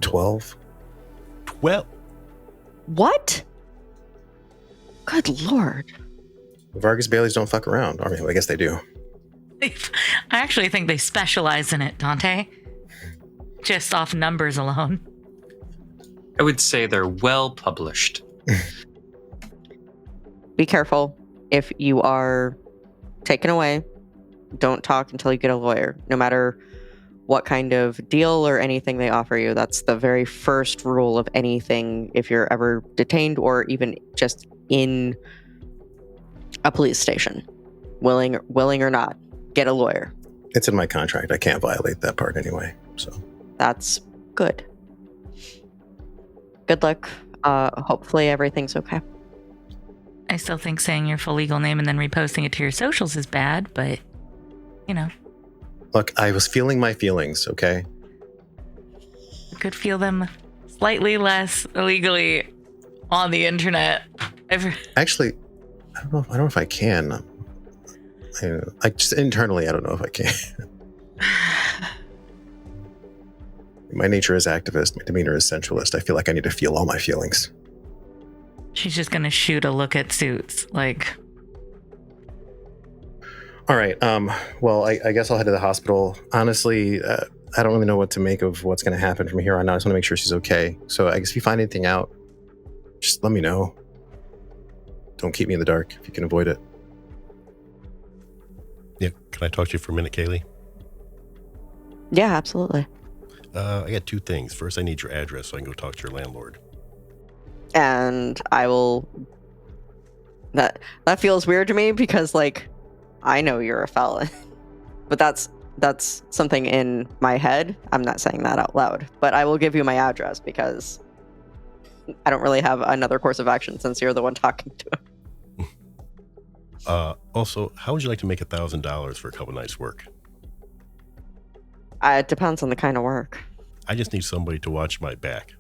12. 12? What? Good Lord. Vargas Baileys don't fuck around. I mean, I guess they do. I actually think they specialize in it, Dante. Just off numbers alone. I would say they're well published. Be careful. If you are taken away, don't talk until you get a lawyer. No matter what kind of deal or anything they offer you. That's the very first rule of anything if you're ever detained or even just in a police station. Willing or not, get a lawyer. It's in my contract. I can't violate that part anyway. So That's good. Good luck. Hopefully everything's okay. I still think saying your full legal name and then reposting it to your socials is bad, but, you know. Look, I was feeling my feelings, okay? You could feel them slightly less illegally on the internet. Actually, I don't know if I can. I just internally, I don't know if I can. My nature is activist. My demeanor is sensualist. I feel like I need to feel all my feelings. She's just going to shoot a look at Suits. Like, all right. Well, I guess I'll head to the hospital. Honestly, I don't really know what to make of what's going to happen from here on out. I just want to make sure she's okay. So I guess if you find anything out, just let me know. Don't keep me in the dark if you can avoid it. Yeah, can I talk to you for a minute, Kaylee? Yeah, absolutely. I got two things. First, I need your address so I can go talk to your landlord. And I will... That feels weird to me because, like, I know you're a felon. But that's something in my head. I'm not saying that out loud. But I will give you my address because I don't really have another course of action since you're the one talking to him. Also, how would you like to make $1,000 for a couple nights' work? It depends on the kind of work. I just need somebody to watch my back.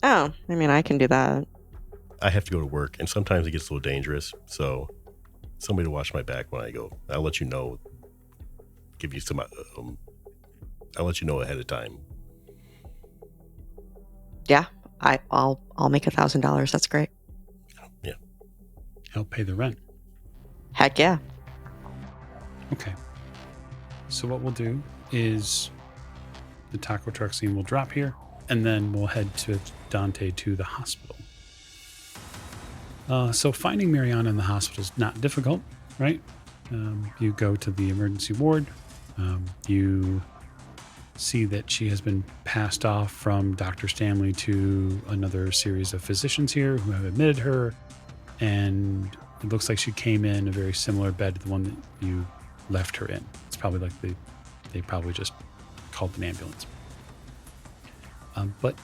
Oh, I mean, I can do that. I have to go to work, and sometimes it gets a little dangerous. So, somebody to watch my back when I go. I'll let you know. Give you some. I'll let you know ahead of time. Yeah, I'll make $1,000. That's great. Yeah. Help pay the rent. Heck yeah. Okay. So what we'll do is the taco truck scene will drop here, and then we'll head to Dante to the hospital. So finding Marianna in the hospital is not difficult, right? You go to the emergency ward. You see that she has been passed off from Dr. Stanley to another series of physicians here who have admitted her, and it looks like she came in a very similar bed to the one that you left her in. It's probably like they probably just called an ambulance. But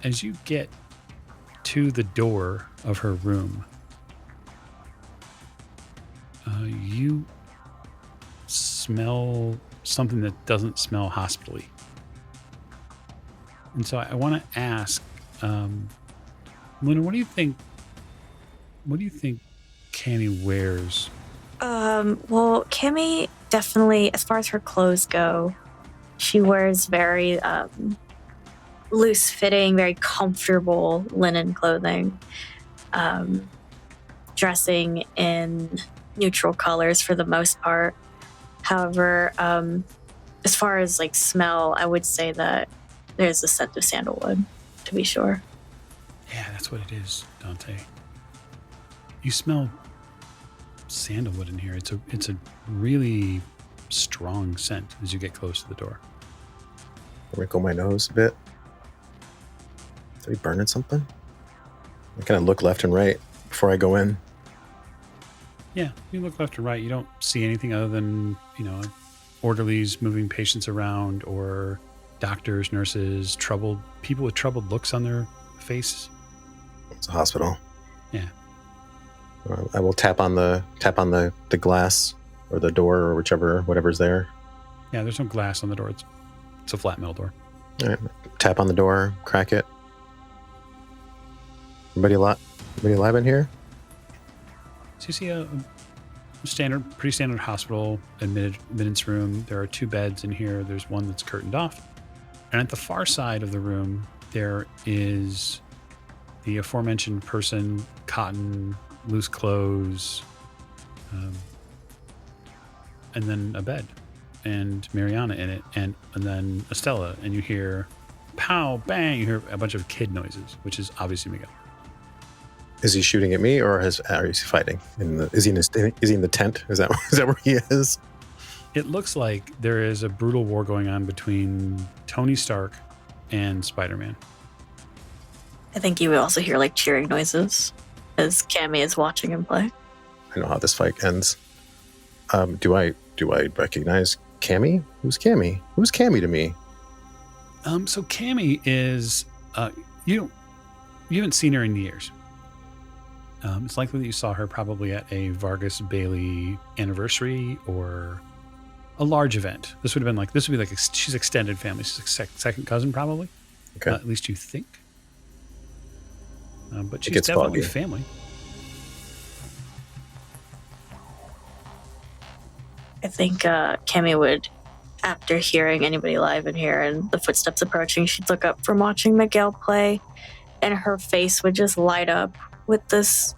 as you get to the door of her room, you smell something that doesn't smell hospital-y. And so I want to ask, Luna, what do you think Cami wears? Well, Cami definitely, as far as her clothes go, she wears very loose-fitting, very comfortable linen clothing, dressing in neutral colors for the most part. However, as far as like smell, I would say that there's a scent of sandalwood, to be sure. Yeah, that's what it is, Dante. You smell sandalwood in here. It's a really strong scent as you get close to the door. Wrinkle my nose a bit. Are we burning something? I kind of look left and right before I go in. Yeah, you look left and right. You don't see anything other than, orderlies moving patients around or doctors, nurses, people with troubled looks on their faces. It's a hospital. Yeah. I will tap on the glass or the door or whatever's there. Yeah, there's no glass on the door. It's a flat metal door. All right. Tap on the door, crack it. Anybody alive in here? So you see a pretty standard hospital admittance room. There are 2 beds in here. There's one that's curtained off. And at the far side of the room, there is the aforementioned person, cotton, loose clothes, and then a bed, and Marianna in it, and then Estella, and you hear pow, bang, you hear a bunch of kid noises, which is obviously Miguel. Is he shooting at me, or is he fighting? Is he in the tent? Is that where he is? It looks like there is a brutal war going on between Tony Stark and Spider-Man. I think you would also hear like cheering noises as Cami is watching him play. I know how this fight ends. Do I recognize Cami? Who's Cami? Who's Cami to me? So Cami is you haven't seen her in years. It's likely that you saw her probably at a Vargas Bailey anniversary or a large event. This would be like she's extended family. She's a second cousin probably. Okay. At least you think. But she's definitely family. I think Cami would, after hearing anybody live in here and the footsteps approaching, she'd look up from watching Miguel play, and her face would just light up with this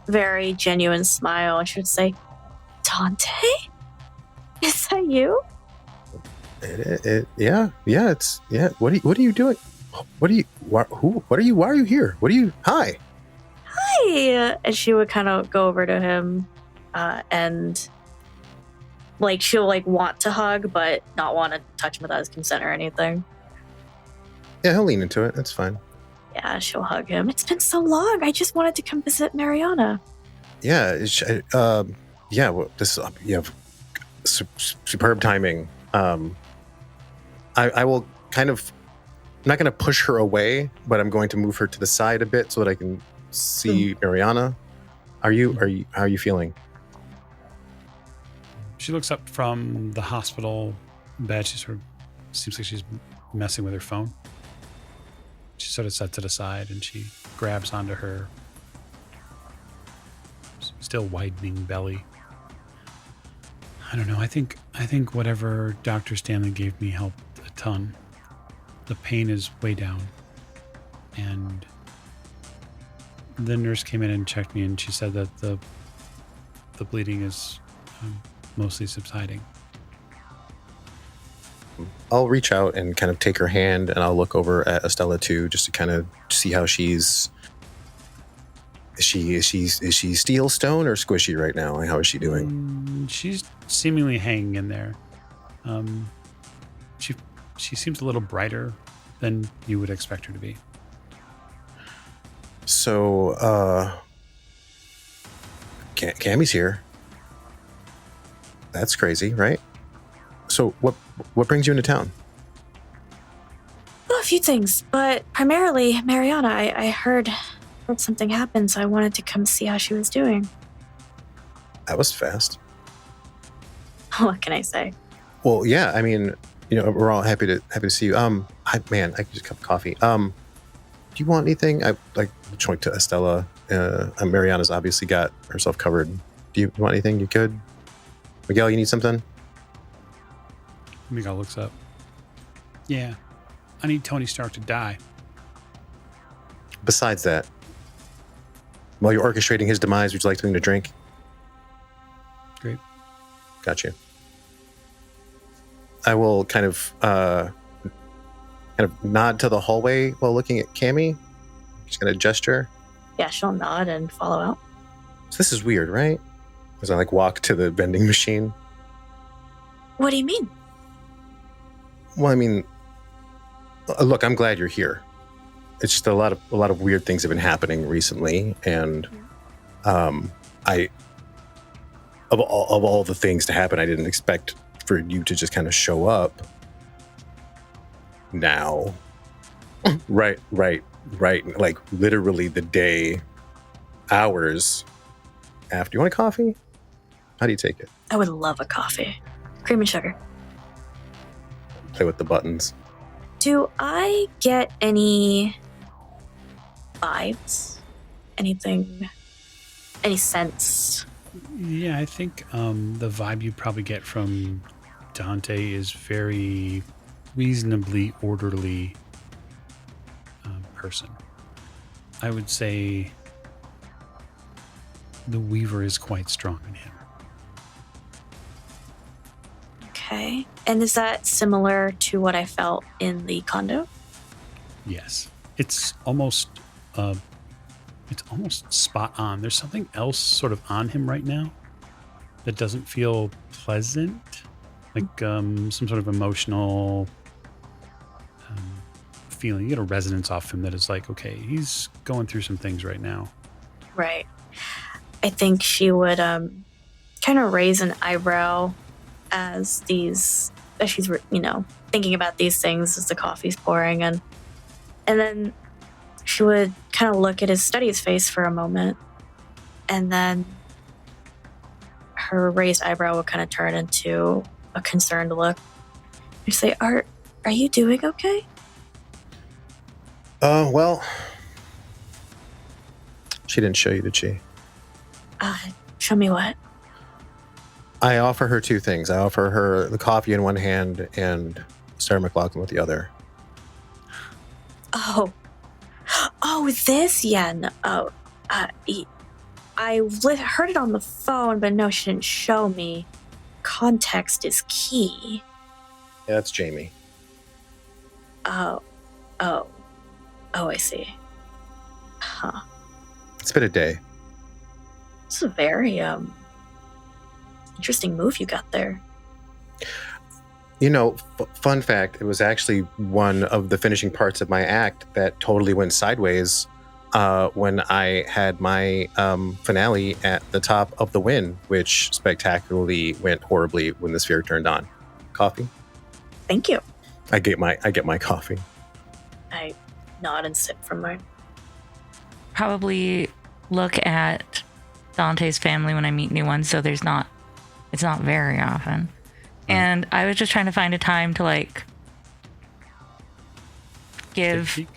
very genuine smile, and she would say, "Dante? Is that you?" Yeah. What are you doing? What are you? Why are you here? Hi. Hi. And she would kind of go over to him, and like she'll like want to hug, but not want to touch him without his consent or anything. Yeah, he'll lean into it. That's fine. Yeah, she'll hug him. It's been so long. I just wanted to come visit Marianna. Yeah. Well, you have superb timing. I will kind of not going to push her away, but I'm going to move her to the side a bit so that I can see Marianna. How are you feeling? She looks up from the hospital bed. She sort of seems like she's messing with her phone. She sort of sets it aside and she grabs onto her still widening belly. I don't know. I think whatever Dr. Stanley gave me helped a ton. The pain is way down. And the nurse came in and checked me, and she said that the bleeding is mostly subsiding. I'll reach out and kind of take her hand, and I'll look over at Estella too, just to kind of see how she's. Is she steel, stone, or squishy right now? How is she doing? She's seemingly hanging in there. She seems a little brighter than you would expect her to be. So, Cami's here. That's crazy, right? So, what brings you into town? Well, a few things, but primarily Marianna. I heard something happened, so I wanted to come see how she was doing. That was fast. What can I say? Well, yeah. I mean, we're all happy to see you. I could use a cup of coffee. Do you want anything? I point to Estella. Mariana's obviously got herself covered. Do you want anything? You could. Miguel, you need something? Miguel looks up. Yeah, I need Tony Stark to die. Besides that, while you're orchestrating his demise, would you like something to drink? Great. Gotcha. I will kind of nod to the hallway while looking at Cami. Just gonna gesture. Yeah, she'll nod and follow out. So this is weird, right? As I walk to the vending machine. What do you mean? Well, I mean, look, I'm glad you're here. It's just a lot of weird things have been happening recently, and I of all the things to happen, I didn't expect for you to just kind of show up now. right, like literally the day, hours after. You want a coffee? How do you take it? I would love a coffee. Cream and sugar. Play with the buttons. Do I get any vibes? Anything? Any sense? Yeah, I think the vibe you probably get from Dante is very reasonably orderly person. I would say the Weaver is quite strong in him. Okay. And is that similar to what I felt in the condo? Yes. It's almost spot on. There's something else sort of on him right now that doesn't feel pleasant, like some sort of emotional feeling. You get a resonance off him that is like, okay, he's going through some things right now. Right. I think she would kind of raise an eyebrow as she's thinking about these things as the coffee's pouring, and then she would kind of look at his study's face for a moment, and then her raised eyebrow would kind of turn into a concerned look. She'd say, "Are you doing okay?" Well, she didn't show you, did she? Show me what? I offer her two things. I offer her the coffee in one hand and Sarah McLaughlin with the other. Oh, this? Yeah, no. Oh, I heard it on the phone, but no, she didn't show me. Context is key. Yeah, that's Jamie. Oh, I see. Huh. It's been a day. It's a very, interesting move you got there. Fun fact, it was actually one of the finishing parts of my act that totally went sideways when I had my finale at the top of the Win, which spectacularly went horribly when the sphere turned on. Coffee? Thank you. I get my coffee. I nod and sip from mine. Probably look at Dante's family when I meet new ones, so it's not very often. And I was just trying to find a time to like give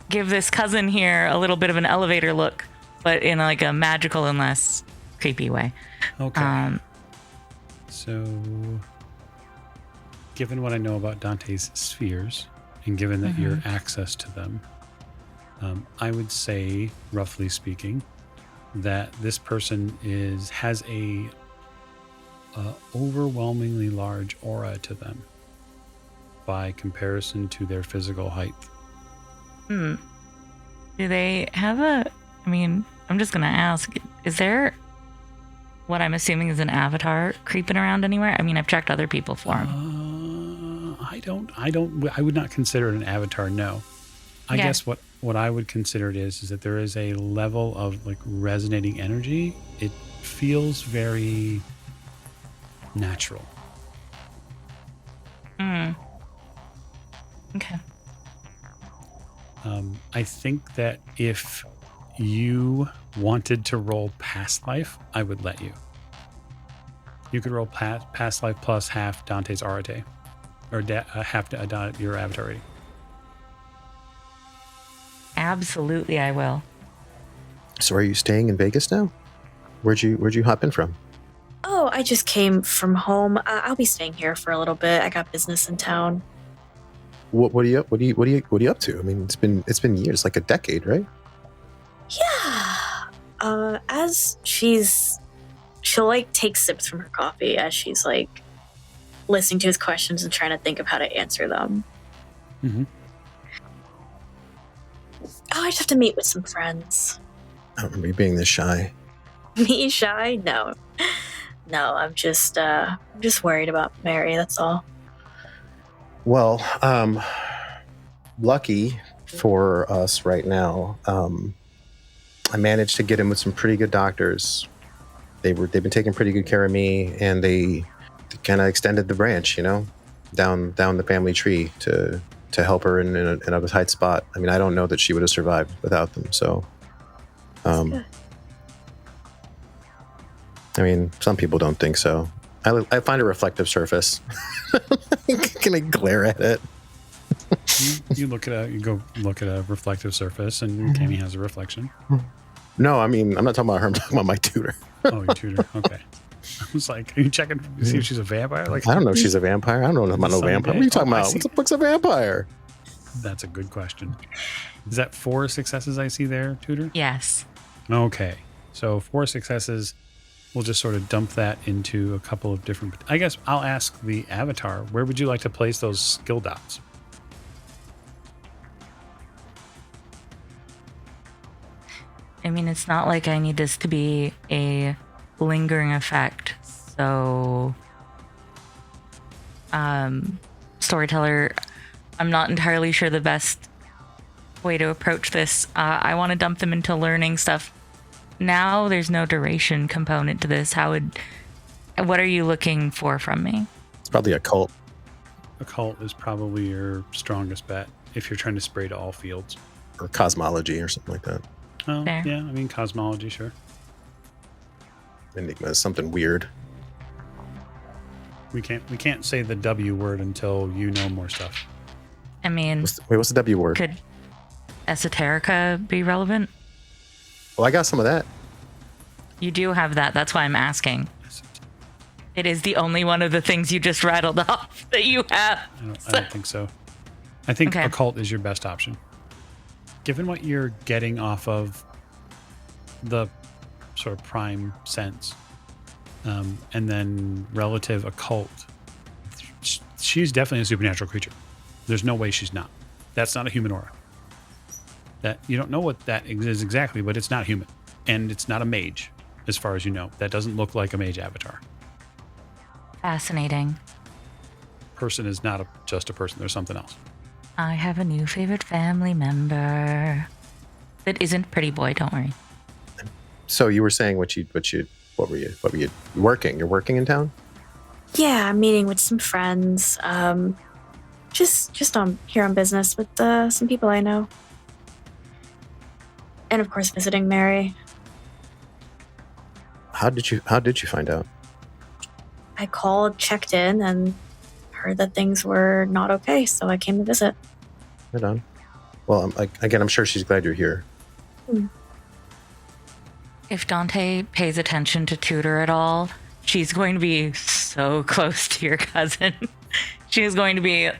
this cousin here a little bit of an elevator look, but in like a magical and less creepy way. Okay. So, given what I know about Dante's spheres, and given that your access to them, I would say, roughly speaking, that this person has a overwhelmingly large aura to them by comparison to their physical height. Do they have I'm just gonna ask, is there what I'm assuming is an avatar creeping around anywhere? I mean, I've checked other people for him. I would not consider it an avatar, no. I guess what I would consider it is that there is a level of like resonating energy. It feels very natural. Okay. I think that if you wanted to roll past life, I would let you. You could roll past life plus half Dante's Arate, or half your avatar rating. Absolutely, I will. So are you staying in Vegas now? Where'd you hop in from? Oh, I just came from home. I'll be staying here for a little bit. I got business in town. What are you up to? I mean, it's been years, like a decade, right? Yeah. As she'll like take sips from her coffee as she's like listening to his questions and trying to think of how to answer them. Mm-hmm. Oh, I just have to meet with some friends. I don't remember you being this shy. Me shy? No, I'm just worried about Mary. That's all. Well, lucky for us right now, I managed to get in with some pretty good doctors. They've been taking pretty good care of me, and they kind of extended the branch, down the family tree to help her in a tight spot. I mean, I don't know that she would have survived without them. So, I mean, some people don't think so. I find a reflective surface. Can I glare at it? You go look at a reflective surface, and Cami has a reflection. No, I mean, I'm not talking about her. I'm talking about my tutor. Oh, your tutor. Okay. I was like, are you checking to see if she's a vampire? Like, I don't know if she's a vampire. I don't know about no vampire. What are you talking about? What the fuck's a vampire? That's a good question. Is that 4 successes I see there, tutor? Yes. Okay. So 4 successes. We'll just sort of dump that into a couple of different... I guess I'll ask the avatar, where would you like to place those skill dots? I mean, it's not like I need this to be a lingering effect. So, storyteller, I'm not entirely sure the best way to approach this. I want to dump them into learning stuff. Now there's no duration component to this. What are you looking for from me? It's probably a cult. Occult is probably your strongest bet if you're trying to spray to all fields. Or cosmology or something like that. Oh, Fair. yeah, I mean, cosmology, sure. Enigma is something weird. We can't say the W word until you know more stuff. I mean, What's the W word? could esoterica be relevant? Well, I got some of that. You do have that. That's why I'm asking. It is the only one of the things you just rattled off that you have. I don't think so. I think Okay. occult is your best option. Given what you're getting off of the sort of prime sense, and then relative occult, she's definitely a supernatural creature. There's no way she's not. That's not a human aura. That you don't know what that is exactly, but it's not human, and it's not a mage, as far as you know. That doesn't look like a mage avatar. Fascinating. Person is not just a person. There's something else. I have a new favorite family member. That isn't Pretty Boy, don't worry. So you were saying what were you working? You're working in town? Yeah, I'm meeting with some friends. Just on here on business with some people I know. And of course visiting Mary. How did you find out? I called, checked in, and heard that things were not okay, so I came to visit. Right on. Well, I'm sure she's glad you're here. If Dante pays attention to Tudor at all, she's going to be so close to your cousin. She's going to be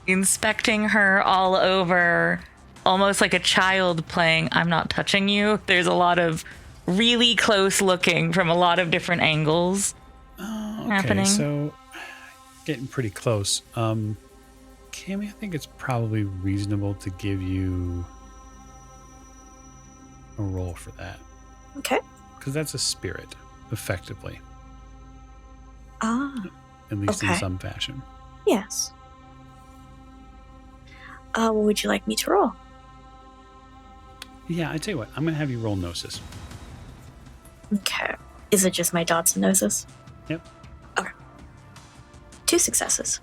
inspecting her all over, almost like a child playing I'm not touching you. There's a lot of really close looking from a lot of different angles happening. So getting pretty close. Cami, I think it's probably reasonable to give you a roll for that. Okay. Because that's a spirit, effectively. Ah. At least in okay. some fashion. Yes. What would you like me to roll? Yeah, I tell you what, I'm going to have you roll Gnosis. Okay. Is it just my dots and Gnosis? Yep. Okay. 2 successes.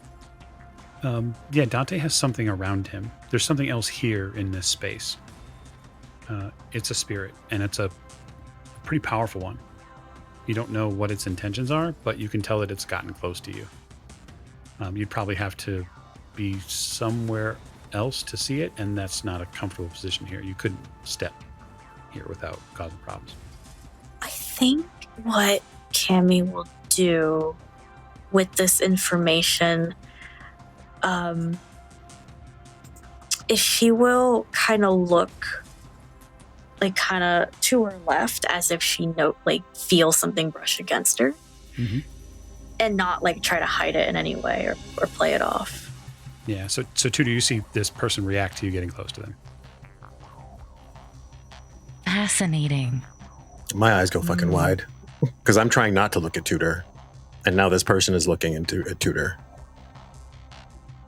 Yeah, Dante has something around him. There's something else here in this space. It's a spirit, and it's a pretty powerful one. You don't know what its intentions are, but you can tell that it's gotten close to you. You'd probably have to be somewhere else to see it, and that's not a comfortable position here. You couldn't step here without causing problems. I think what Cami will do with this information is she will kind of look like kind of to her left as if she feels something brush against her, and not like try to hide it in any way or play it off. Yeah, so Tudor, you see this person react to you getting close to them. Fascinating. My eyes go fucking wide because I'm trying not to look at Tudor, and now this person is looking at Tudor.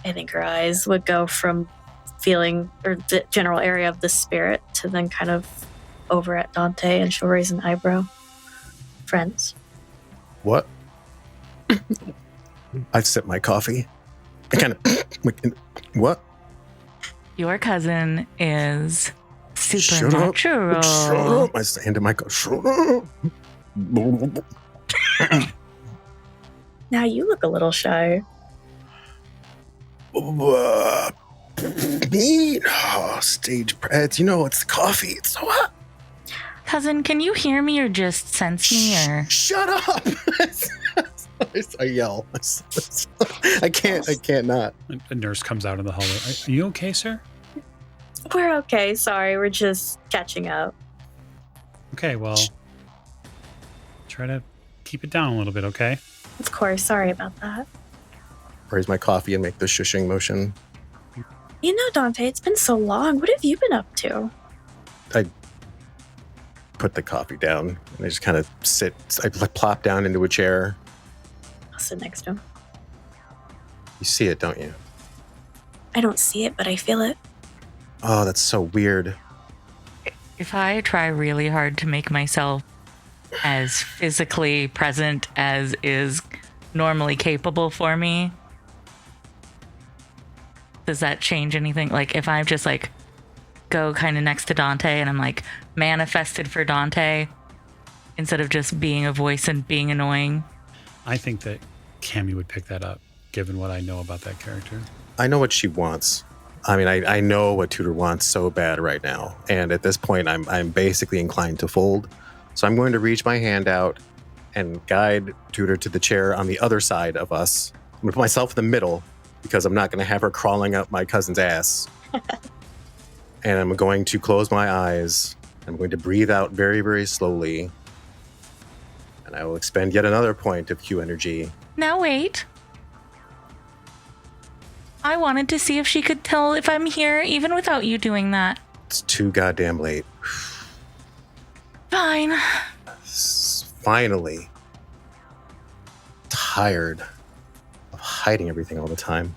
I think her eyes would go from feeling or the general area of the spirit to then kind of over at Dante, and she'll raise an eyebrow. Friends. What? I sip my coffee. I kind of what? Your cousin is Shut supernatural. up. Shut up. I stand in my shut up. Now you look a little shy. Me? Oh, stage preds. You know, it's coffee. It's so hot. Cousin, can you hear me or just sense me? Or Shut up. I yell. I can't not. A nurse comes out in the hallway. Are you okay, sir? We're okay. Sorry, we're just catching up. Okay, well, try to keep it down a little bit, okay? Of course. Sorry about that. Raise my coffee and make the shushing motion. You know, Dante, it's been so long. What have you been up to? I put the coffee down and I just kind of sit. I plop down into a chair. I'll sit next to him. You see it, don't you? I don't see it, but I feel it. Oh, that's so weird. if I try really hard to make myself as physically present as is normally capable for me, does that change anything? Like if I just like go kind of next to Dante and I'm like manifested for Dante instead of just being a voice and being annoying? I think that Cami would pick that up, given what I know about that character. I know what she wants. I mean, I know what Tudor wants so bad right now. And at this point, I'm basically inclined to fold. So I'm going to reach my hand out and guide Tudor to the chair on the other side of us. I'm going to put myself in the middle because I'm not going to have her crawling up my cousin's ass. And I'm going to close my eyes. I'm going to breathe out very, very slowly. And I will expend yet another point of Q energy. Now wait. I wanted to see if she could tell if I'm here even without you doing that. It's too goddamn late. Fine. Finally. Tired of hiding everything all the time.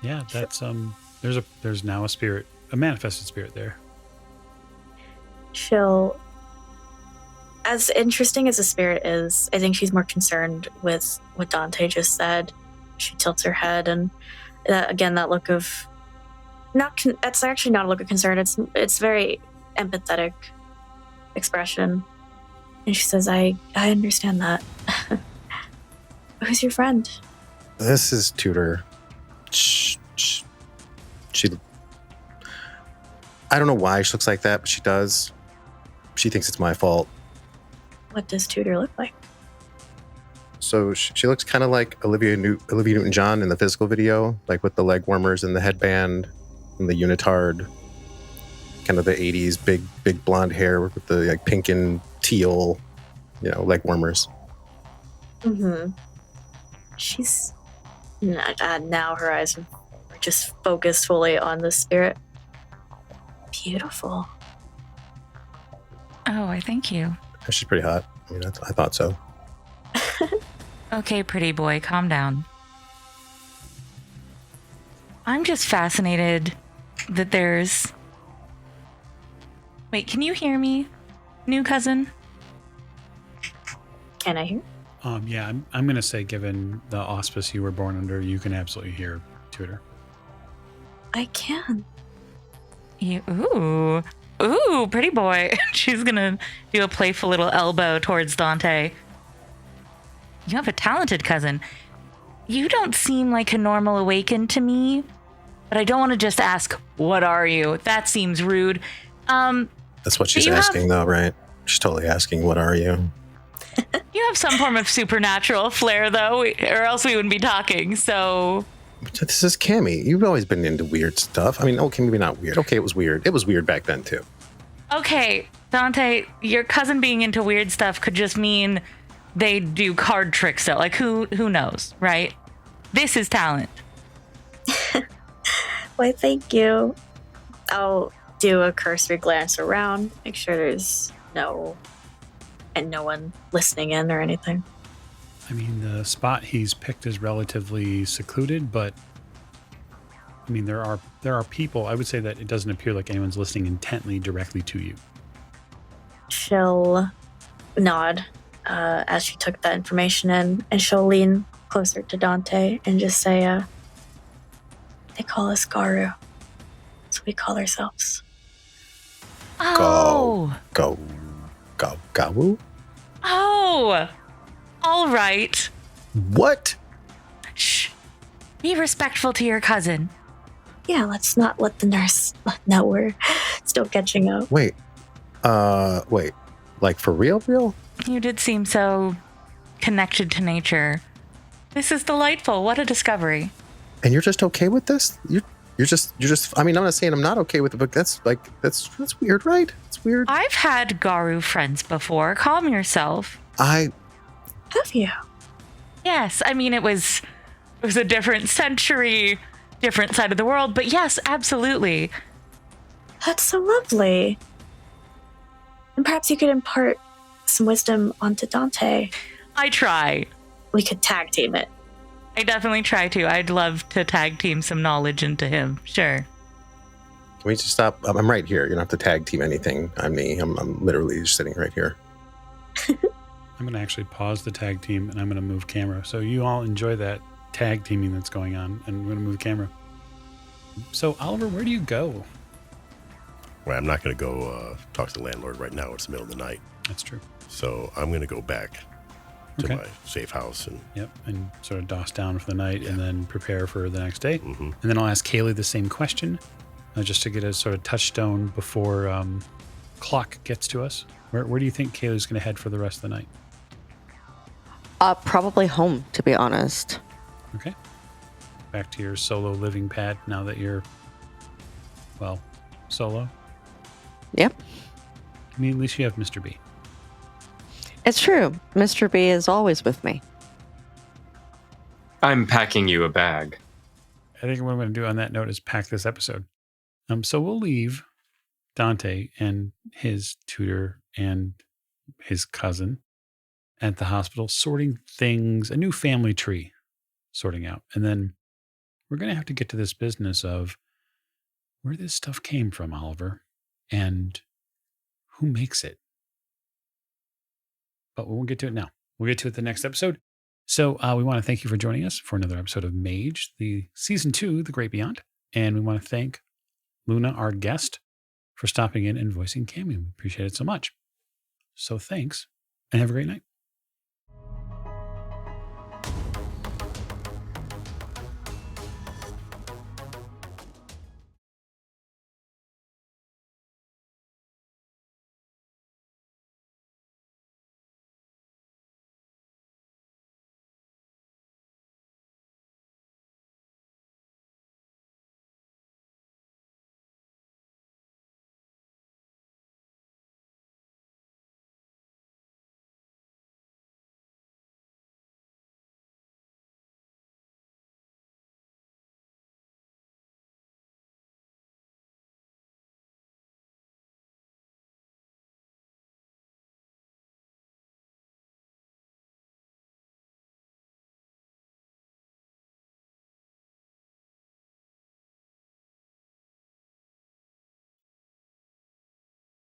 Yeah, that's there's now a spirit, a manifested spirit there. She'll, as interesting as the spirit is, I think she's more concerned with what Dante just said. she tilts her head, and again, that look of it's actually not a look of concern. It's very empathetic expression. And she says, I understand that. Who's your friend? This is Tutor. She I don't know why she looks like that, but she does. She thinks it's my fault. What does Tutor look like? So she looks kind of like Olivia Newton-John in the physical video, like with the leg warmers and the headband and the unitard, kind of the 80s big blonde hair with the like pink and teal, leg warmers. Mm-hmm. She's now her eyes are just focused fully on the spirit. Beautiful. Oh, I thank you. She's pretty hot. I mean, I thought so. Okay, pretty boy, calm down. I'm just fascinated that there's... Wait, can you hear me, new cousin? Can I hear? Yeah, I'm going to say, given the auspice you were born under, you can absolutely hear Tutor. I can. Ooh, pretty boy. She's going to do a playful little elbow towards Dante. You have a talented cousin. You don't seem like a normal awakened to me, but I don't want to just ask, what are you? That seems rude. That's what she's asking, though, right? She's totally asking, what are you? You have some form of supernatural flair, though, or else we wouldn't be talking, so... This is Cami. You've always been into weird stuff. I mean, okay, maybe not weird. Okay, it was weird. It was weird back then, too. Okay, Dante, your cousin being into weird stuff could just mean they do card tricks, though. Like, who knows, right? This is talent. Why, thank you. I'll do a cursory glance around, make sure there's no one listening in or anything. I mean, the spot he's picked is relatively secluded, but I mean, there are people. I would say that it doesn't appear like anyone's listening intently directly to you. She'll nod as she took that information in, and she'll lean closer to Dante and just say, they call us Garu. That's what we call ourselves. Oh. Gawu? Oh. All right. What? Shh. Be respectful to your cousin. Yeah, let's not let the nurse know we're still catching up. Wait. Like for real? You did seem so connected to nature. This is delightful. What a discovery. And you're just okay with this? You're just, I mean, I'm not saying I'm not okay with it, but that's weird, right? It's weird. I've had Garu friends before. Calm yourself. Have you? Yes, I mean, it was a different century, different side of the world, but yes, absolutely. That's so lovely. And perhaps you could impart some wisdom onto Dante. I try. We could tag team it. I definitely try to. I'd love to tag team some knowledge into him. Sure. Can we just stop? I'm right here. You don't have to tag team anything. I'm me. I'm literally just sitting right here. I'm going to actually pause the tag team and I'm going to move camera. So you all enjoy that tag teaming that's going on, and I'm going to move camera. So Oliver, where do you go? Well, I'm not going to go talk to the landlord right now. It's the middle of the night. That's true. So I'm going to go back to my safe house. And sort of doss down for the night and then prepare for the next day. Mm-hmm. And then I'll ask Kaylee the same question just to get a sort of touchstone before clock gets to us. Where do you think Kaylee's going to head for the rest of the night? Probably home, to be honest. Okay. Back to your solo living pad now that you're, well, solo. Yep. I mean, at least you have Mr. B. It's true. Mr. B is always with me. I'm packing you a bag. I think what I'm going to do on that note is pack this episode. So we'll leave Dante and his tutor and his cousin at the hospital sorting things, a new family tree sorting out. And then we're going to have to get to this business of where this stuff came from, Oliver, and who makes it. But we won't get to it now. We'll get to it the next episode. So we want to thank you for joining us for another episode of Mage, the season 2, The Great Beyond. And we want to thank Luna, our guest, for stopping in and voicing Cami. We appreciate it so much. So thanks, and have a great night.